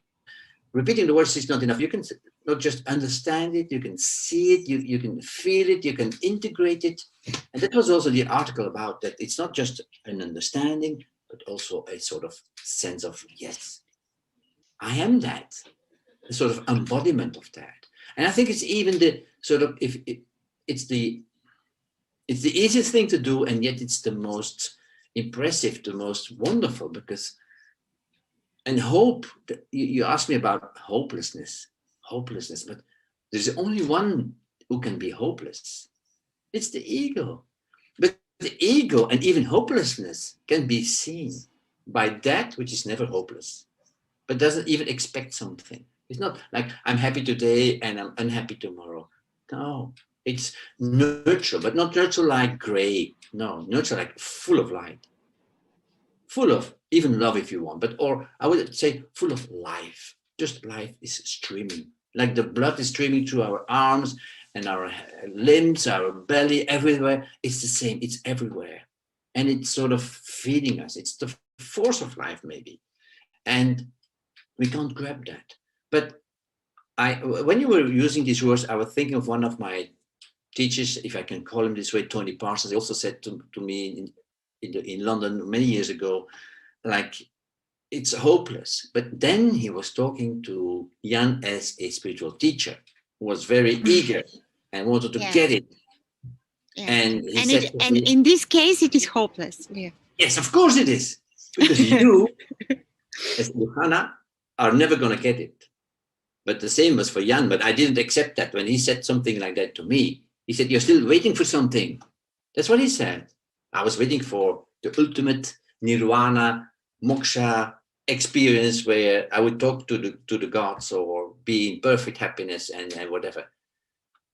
Speaker 2: repeating the words is not enough. You can not just understand it, you can see it, you can feel it, you can integrate it. And that was also the article about that. It's not just an understanding, but also a sort of sense of, yes, I am that, a sort of embodiment of that. And I think it's even the sort of, it's the easiest thing to do, and yet it's the most impressive, the most wonderful, because, and hope, you asked me about hopelessness, but there's only one who can be hopeless. It's the ego. But the ego and even hopelessness can be seen by that which is never hopeless, but doesn't even expect something. It's not like I'm happy today and I'm unhappy tomorrow. No, it's neutral, but not neutral like gray. No, neutral like full of light, full of even love if you want, but, or I would say full of life. Just life is streaming, like the blood is streaming through our arms and our limbs, our belly, everywhere. It's the same, it's everywhere. And it's sort of feeding us. It's the force of life, maybe. And we can't grab that. But when you were using these words, I was thinking of one of my teachers, if I can call him this way, Tony Parsons. He also said to me in London many years ago, like, it's hopeless. But then he was talking to Jan as a spiritual teacher who was very eager and wanted to get it.
Speaker 1: Yeah.
Speaker 2: And he said,
Speaker 1: and in this case, it is hopeless. Yeah.
Speaker 2: Yes, of course it is. Because you, as Johanna, are never going to get it. But the same was for Jan. But I didn't accept that when he said something like that to me. He said, you're still waiting for something. That's what he said. I was waiting for the ultimate nirvana, moksha experience where I would talk to the gods or be in perfect happiness and whatever.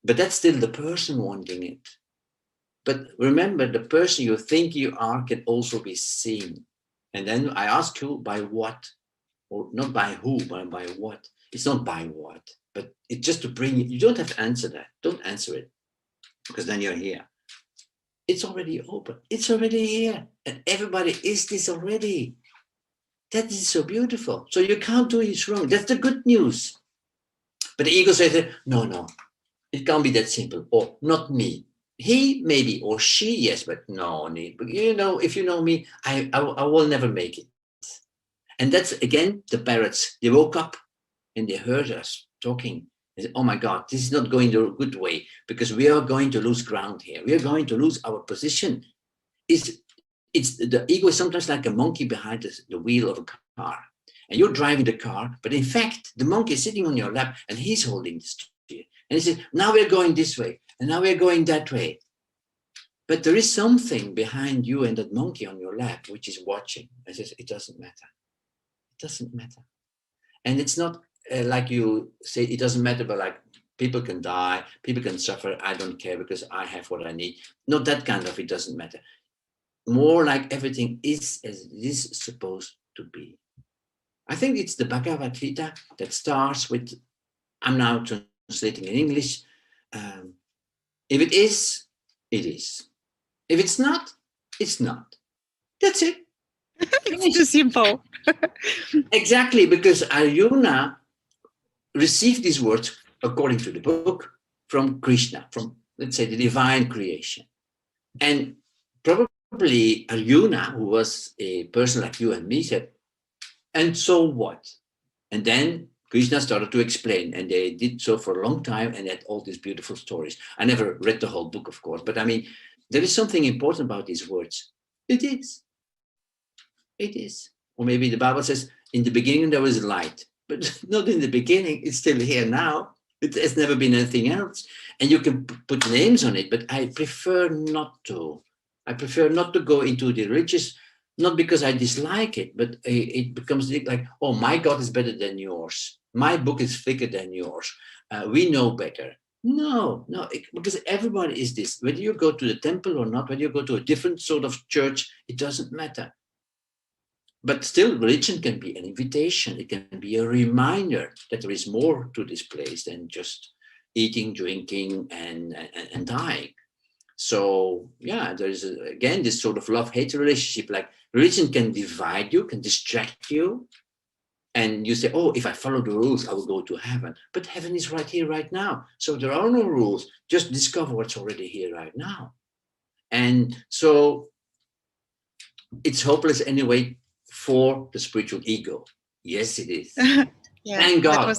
Speaker 2: But that's still the person wanting it. But remember, the person you think you are can also be seen. And then I ask you, by what? Or not by who, but by what? It's not by what. But it's just to bring you. You don't have to answer that. Don't answer it, because then you're here. It's already open. It's already here. And everybody is this already. That is so beautiful. So you can't do it wrong. That's the good news. But the ego says, no, it can't be that simple. Or not me. He maybe, or she, yes, but no. You know, if you know me, I will never make it. And that's, again, the parrots. They woke up and they heard us talking. They said, oh my God, this is not going the good way, because we are going to lose ground here. We are going to lose our position. It's the ego is sometimes like a monkey behind the wheel of a car. And you're driving the car, but in fact, the monkey is sitting on your lap and he's holding the steer. And he says, now we're going this way, and now we're going that way. But there is something behind you and that monkey on your lap, which is watching. And says, it doesn't matter. It doesn't matter. And it's not like you say, it doesn't matter, but like people can die, people can suffer. I don't care because I have what I need. Not that kind of, it doesn't matter. More like everything is as it is supposed to be. I think it's the Bhagavad Gita that starts with, I'm now translating in English, if it is, it is. If it's not, it's not. That's it.
Speaker 1: It's too simple.
Speaker 2: Exactly, because Arjuna received these words, according to the book, from Krishna, from, let's say, the divine creation. And probably Arjuna, who was a person like you and me, said, and so what? And then Krishna started to explain, and they did so for a long time, and had all these beautiful stories. I never read the whole book, of course, but I mean, there is something important about these words. It is. It is. Or maybe the Bible says, in the beginning there was light, but not in the beginning, it's still here now. It has never been anything else. And you can put names on it, but I prefer not to. I prefer not to go into the religious, not because I dislike it, but it becomes like, oh, my God is better than yours. My book is thicker than yours. We know better. No, because everybody is this. Whether you go to the temple or not, whether you go to a different sort of church, it doesn't matter. But still, religion can be an invitation. It can be a reminder that there is more to this place than just eating, drinking, and dying. So yeah, there is again this sort of love-hate relationship. Like religion can divide you, can distract you, and you say, "Oh, if I follow the rules, I will go to heaven." But heaven is right here, right now. So there are no rules. Just discover what's already here, right now. And so it's hopeless anyway for the spiritual ego. Yes, it is.
Speaker 1: Yeah,
Speaker 2: thank God.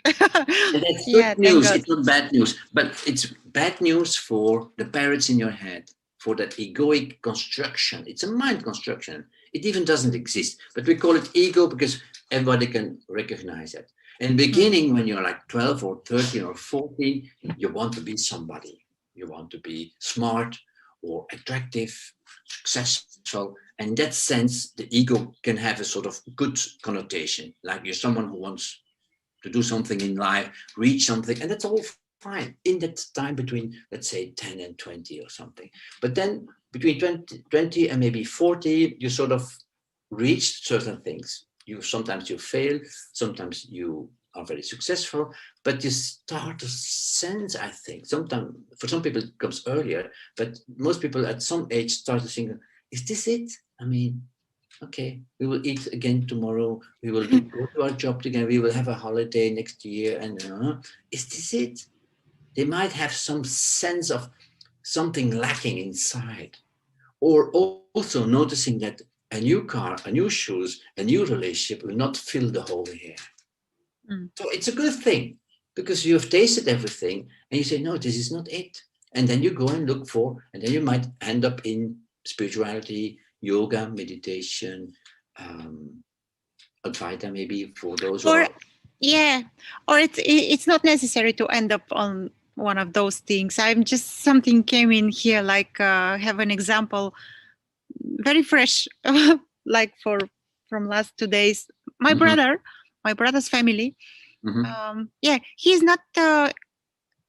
Speaker 2: And that's good news. It's not bad news, but it's bad news for the parrots in your head, for that egoic construction. It's a mind construction. It even doesn't exist, but we call it ego because everybody can recognize it. In the beginning, when you're like 12 or 13 or 14, you want to be somebody. You want to be smart or attractive, successful. And in that sense, the ego can have a sort of good connotation, like you're someone who wants to do something in life, reach something, and that's all fine in that time between, let's say, 10 and 20 or something. But then between 20 and maybe 40, you sort of reach certain things. Sometimes you fail, sometimes you are very successful, but you start to sense, I think, sometimes for some people it comes earlier, but most people at some age start to think, is this it? I mean, okay, we will eat again tomorrow. We will go to our job together. We will have a holiday next year. And is this it? They might have some sense of something lacking inside, or also noticing that a new car, a new shoes, a new relationship will not fill the hole here. So it's a good thing because you have tasted everything and you say, no, this is not it. And then you go and look for, and then you might end up in spirituality, yoga, meditation, Advaita maybe for those.
Speaker 1: Or it's not necessary to end up on one of those things. I'm just, something came in here, like have an example, very fresh, like from last 2 days. My brother's family, he's not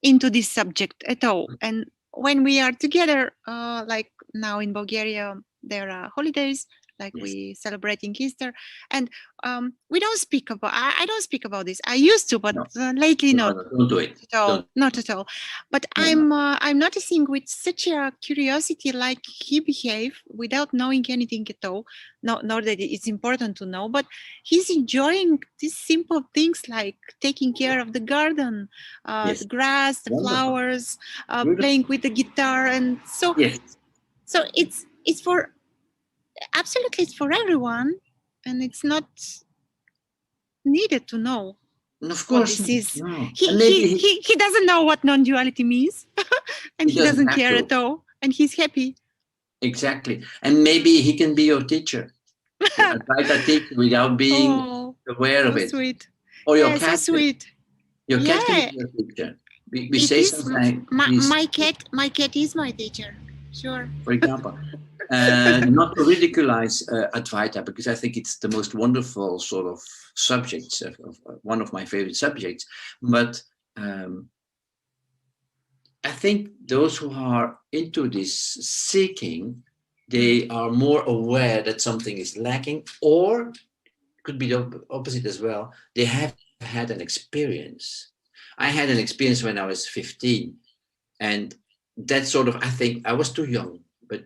Speaker 1: into this subject at all. And when we are together, like now in Bulgaria, there are holidays, like
Speaker 2: Yes.
Speaker 1: we celebrating Easter, and we don't speak about. I don't speak about this. I used to, but
Speaker 2: No,
Speaker 1: lately
Speaker 2: no,
Speaker 1: not
Speaker 2: no, don't do it.
Speaker 1: at all.
Speaker 2: Don't.
Speaker 1: Not at all. But
Speaker 2: No, no.
Speaker 1: I'm noticing with such a curiosity, like he behave without knowing anything at all. No, not that it's important to know, but he's enjoying these simple things like taking care of the garden, the
Speaker 2: Yes.
Speaker 1: grass, the
Speaker 2: Wonderful.
Speaker 1: flowers,
Speaker 2: Beautiful.
Speaker 1: playing with the guitar, and so
Speaker 2: Yes.
Speaker 1: it's for absolutely it's for everyone, and it's not needed to know
Speaker 2: And of
Speaker 1: what
Speaker 2: course,
Speaker 1: this is.
Speaker 2: no.
Speaker 1: He
Speaker 2: And
Speaker 1: he
Speaker 2: maybe
Speaker 1: he, he doesn't know what non-duality means, and
Speaker 2: he
Speaker 1: he
Speaker 2: doesn't
Speaker 1: doesn't
Speaker 2: have
Speaker 1: care
Speaker 2: to.
Speaker 1: at all, and he's happy.
Speaker 2: Exactly. And maybe he can be your teacher, your advisor teacher without being
Speaker 1: Oh,
Speaker 2: aware of
Speaker 1: so
Speaker 2: it.
Speaker 1: sweet.
Speaker 2: Or
Speaker 1: Yeah, so sweet.
Speaker 2: your cat can
Speaker 1: Yeah,
Speaker 2: be your teacher. We
Speaker 1: it
Speaker 2: say
Speaker 1: is.
Speaker 2: something like
Speaker 1: My,
Speaker 2: this,
Speaker 1: my cat. My cat is my teacher. Sure.
Speaker 2: for example, not to ridiculize Advaita, because I think it's the most wonderful sort of subjects, one of my favorite subjects. But um, I think those who are into this seeking, they are more aware that something is lacking, or could be the opposite as well. They have had an experience. I had an experience when I was 15, and that sort of, I think I was too young, but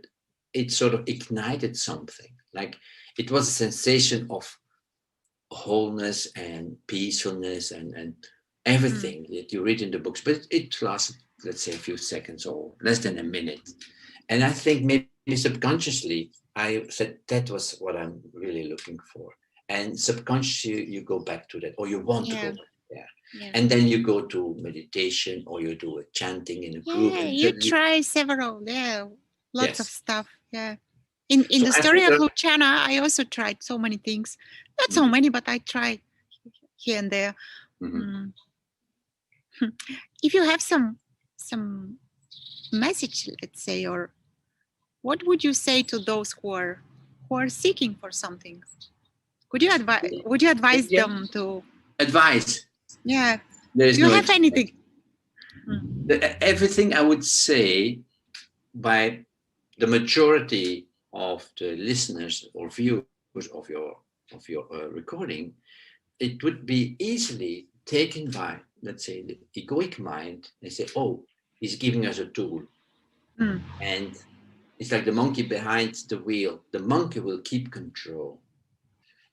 Speaker 2: it sort of ignited something. Like it was a sensation of wholeness and peacefulness and
Speaker 1: Mm.
Speaker 2: everything that you read in the books, but it lasted, let's say, a few seconds or less than a minute. And I think maybe subconsciously I said that was what I'm really looking for. And subconsciously you go back to that, or you want to go
Speaker 1: Yeah.
Speaker 2: back there.
Speaker 1: Yeah.
Speaker 2: And then you go to meditation, or you do a chanting in a group,
Speaker 1: Yeah.
Speaker 2: and
Speaker 1: You
Speaker 2: suddenly,
Speaker 1: try several. Yeah. Lots of
Speaker 2: yes.
Speaker 1: stuff. Yeah. In
Speaker 2: So
Speaker 1: the
Speaker 2: I
Speaker 1: story
Speaker 2: think
Speaker 1: of Luciana, I also tried so many things. Not so
Speaker 2: Mhm,
Speaker 1: many, but I tried here and there.
Speaker 2: mhm.
Speaker 1: Mm. If you have some message, let's say, or what would you say to those who are seeking for something? Would you advise
Speaker 2: Yeah.
Speaker 1: them to?
Speaker 2: Advice.
Speaker 1: Yeah.
Speaker 2: There is
Speaker 1: Do you
Speaker 2: no
Speaker 1: have
Speaker 2: advice.
Speaker 1: anything? Mm.
Speaker 2: Everything I would say by the majority of the listeners or viewers of your recording, it would be easily taken by, let's say, the egoic mind. They say, "Oh, he's giving us a tool,"
Speaker 1: Mm.
Speaker 2: and it's like the monkey behind the wheel. The monkey will keep control,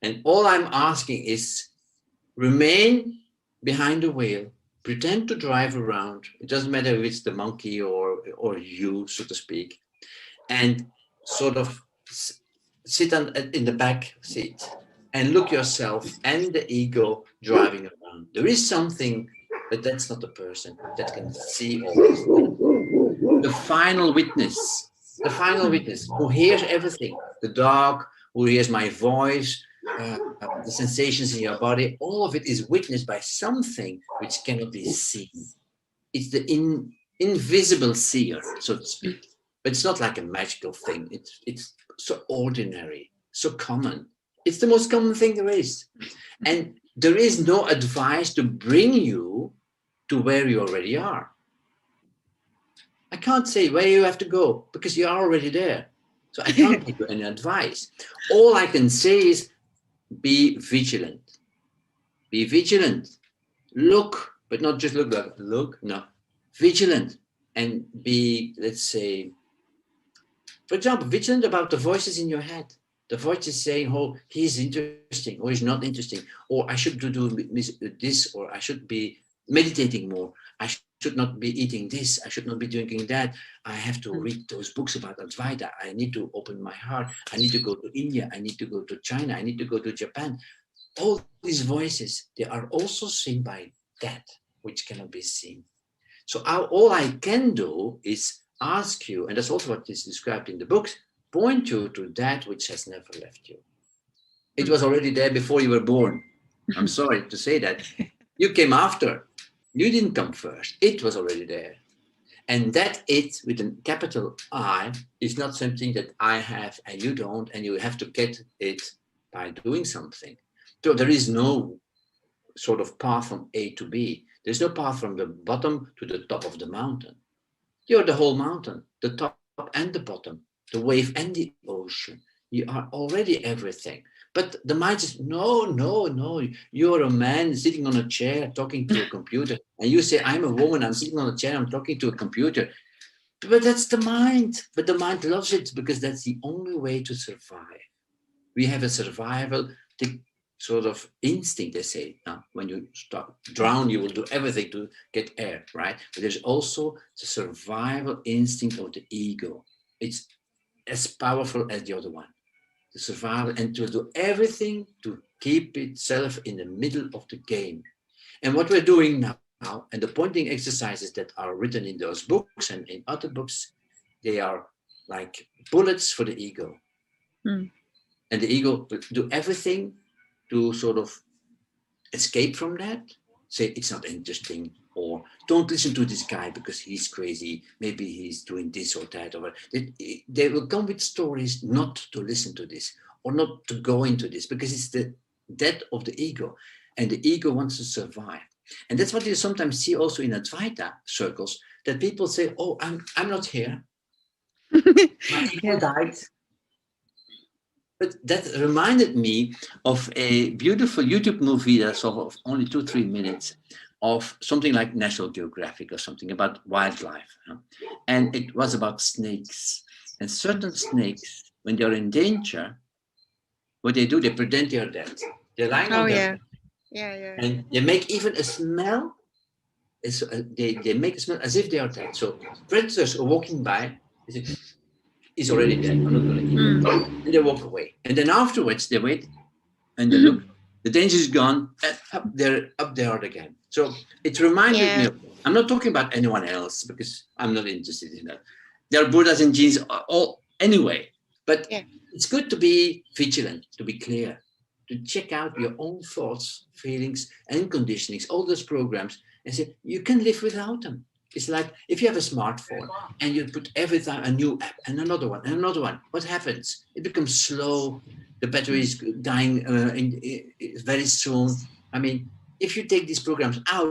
Speaker 2: and all I'm asking is remain behind the wheel. Pretend to drive around. It doesn't matter if it's the monkey or you, so to speak, and sort of sit in the back seat and look yourself and the ego driving around. There is something, but that's not the person that can see all these things. The final witness who hears everything, the dog, who hears my voice, the sensations in your body, all of it is witnessed by something which cannot be seen. It's the invisible seer, so to speak. But it's not like a magical thing. It's so ordinary, so common. It's the most common thing there is. And there is no advice to bring you to where you already are. I can't say where you have to go because you are already there. So I can't give you any advice. All I can say is be vigilant. Be vigilant. Look, but not just look, no. Vigilant and be, let's say, for example, vigilant about the voices in your head. The voices saying, oh, he's interesting or he's not interesting, or I should do this, or I should be meditating more. I should not be eating this. I should not be drinking that. I have to
Speaker 1: Mm.
Speaker 2: read those books about Advaita. I need to open my heart. I need to go to India. I need to go to China. I need to go to Japan. All these voices, they are also seen by that which cannot be seen. So all I can do is ask you, and that's also what is described in the books, point you to that which has never left you. It was already there before you were born. I'm sorry to say that. You came after. You didn't come first. It was already there. And that it with a capital I is not something that I have and you don't, and you have to get it by doing something. So there is no sort of path from A to B. There's no path from the bottom to the top of the mountain. You're the whole mountain, the top and the bottom, the wave and the ocean. You You are already everything. But the mind says, no, no, no. You're a man sitting on a chair talking to a computer. And you say, I'm a woman, I'm sitting on a chair, I'm talking to a computer. But that's the mind. But the mind loves it because that's the only way to survive. We have a survival sort of instinct, they say. When you start drown, you will do everything to get air, right? But there's also the survival instinct of the ego. It's as powerful as the other one. To survive and to do everything to keep itself in the middle of the game. And what we're doing now, and the pointing exercises that are written in those books and in other books, they are like bullets for the ego.
Speaker 1: Mm.
Speaker 2: And the ego will do everything to sort of escape from that. Say it's not interesting, or don't listen to this guy because he's crazy. Maybe he's doing this or that. Or they will come with stories not to listen to this or not to go into this because it's the death of the ego, and the ego wants to survive. And that's what you sometimes see also in Advaita circles, that people say, "Oh, I'm not here. My ego died." But that reminded me of a beautiful YouTube movie that's of only 2-3 minutes, of something like National Geographic or something about wildlife. And it was about snakes. And certain snakes, when they're in danger, what they do, they pretend they're dead. They're lying on their
Speaker 1: Yeah.
Speaker 2: and they make even a smell. They make a smell as if they are dead. So predators are walking by, they say, he's already dead, I'm not going to eat him. And they walk away. And then afterwards, they wait and they look, the danger is gone, and up they are again. So it reminded me of, I'm not talking about anyone else because I'm not interested in that. There are Buddhas and genes all anyway, but it's good to be vigilant, to be clear, to check out your own thoughts, feelings, and conditionings, all those programs, and say, you can live without them. It's like if you have a smartphone and you put every time a new app and another one and another one, what happens? It becomes slow. The battery is dying very soon. I mean, if you take these programs out,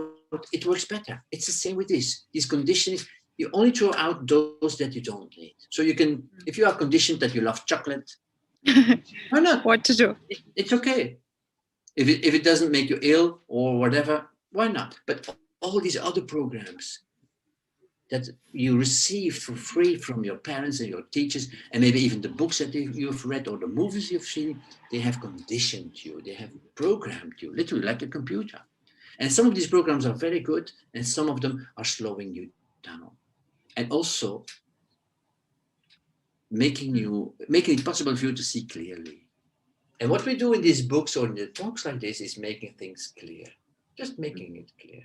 Speaker 2: it works better. It's the same with this. These conditionings, you only throw out those that you don't need. So you can, if you are conditioned that you love chocolate, why not?
Speaker 1: What to do?
Speaker 2: It's okay. If it doesn't make you ill or whatever, why not? But all these other programs that you receive for free from your parents and your teachers, and maybe even the books that you've read or the movies you've seen, they have conditioned you, they have programmed you, literally like a computer. And some of these programs are very good, and some of them are slowing you down. And also making it possible for you to see clearly. And what we do in these books or in the talks like this is making things clear, just making it clear.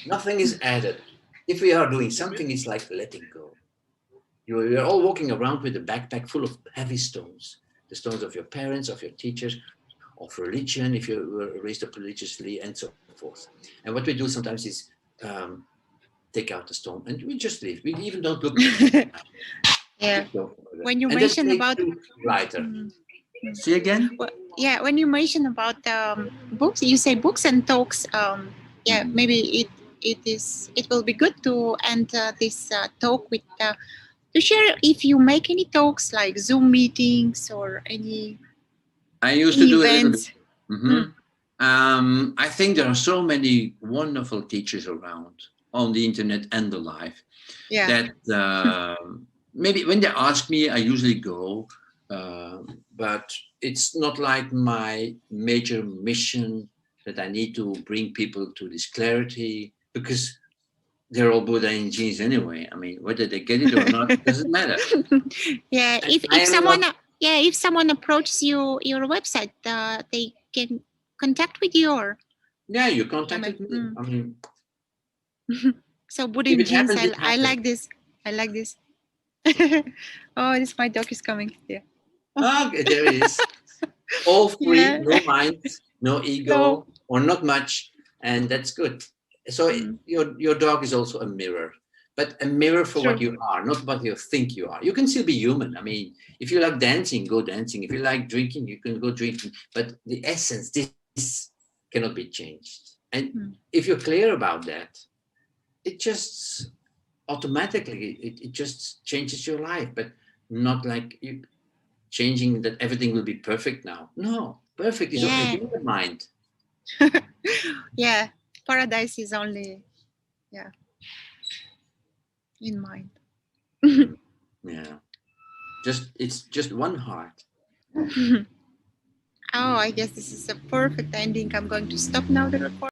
Speaker 2: Nothing is added. If we are doing something, it's like letting go. You're all walking around with a backpack full of heavy stones, the stones of your parents, of your teachers, of religion, if you were raised up religiously, and so forth. And what we do sometimes is take out the stone and we just leave. We even don't look at it.
Speaker 1: When you mention about
Speaker 2: lighter. See again?
Speaker 1: Well, when you mention about books, you say books and talks. Maybe it will be good to end this talk with to share if you make any talks like Zoom meetings or any.
Speaker 2: I used to do it. I think there are so many wonderful teachers around on the internet and the live that maybe when they ask me, I usually go. But it's not like my major mission that I need to bring people to this clarity, because they're all Buddha and genes anyway. I mean, whether they get it or not doesn't matter.
Speaker 1: If someone approaches your website, they can contact with you or
Speaker 2: you contacted me. I mean,
Speaker 1: so Buddha and genes. I like this. Oh, this my dog is coming.
Speaker 2: Okay, there it is. All free, no mind, no ego, or not much, and that's good. So your dog is also a mirror, but a mirror for what you are, not what you think you are. You can still be human. I mean, if you like dancing, go dancing. If you like drinking, you can go drinking. But the essence, this cannot be changed. And if you're clear about that, it just automatically, it just changes your life, but not like you. changing that everything will be perfect now. No, perfect is
Speaker 1: Yeah.
Speaker 2: in the mind.
Speaker 1: Yeah, paradise is only in mind.
Speaker 2: Yeah, it's just one heart.
Speaker 1: Oh, I guess this is a perfect ending. I'm going to stop now the recording.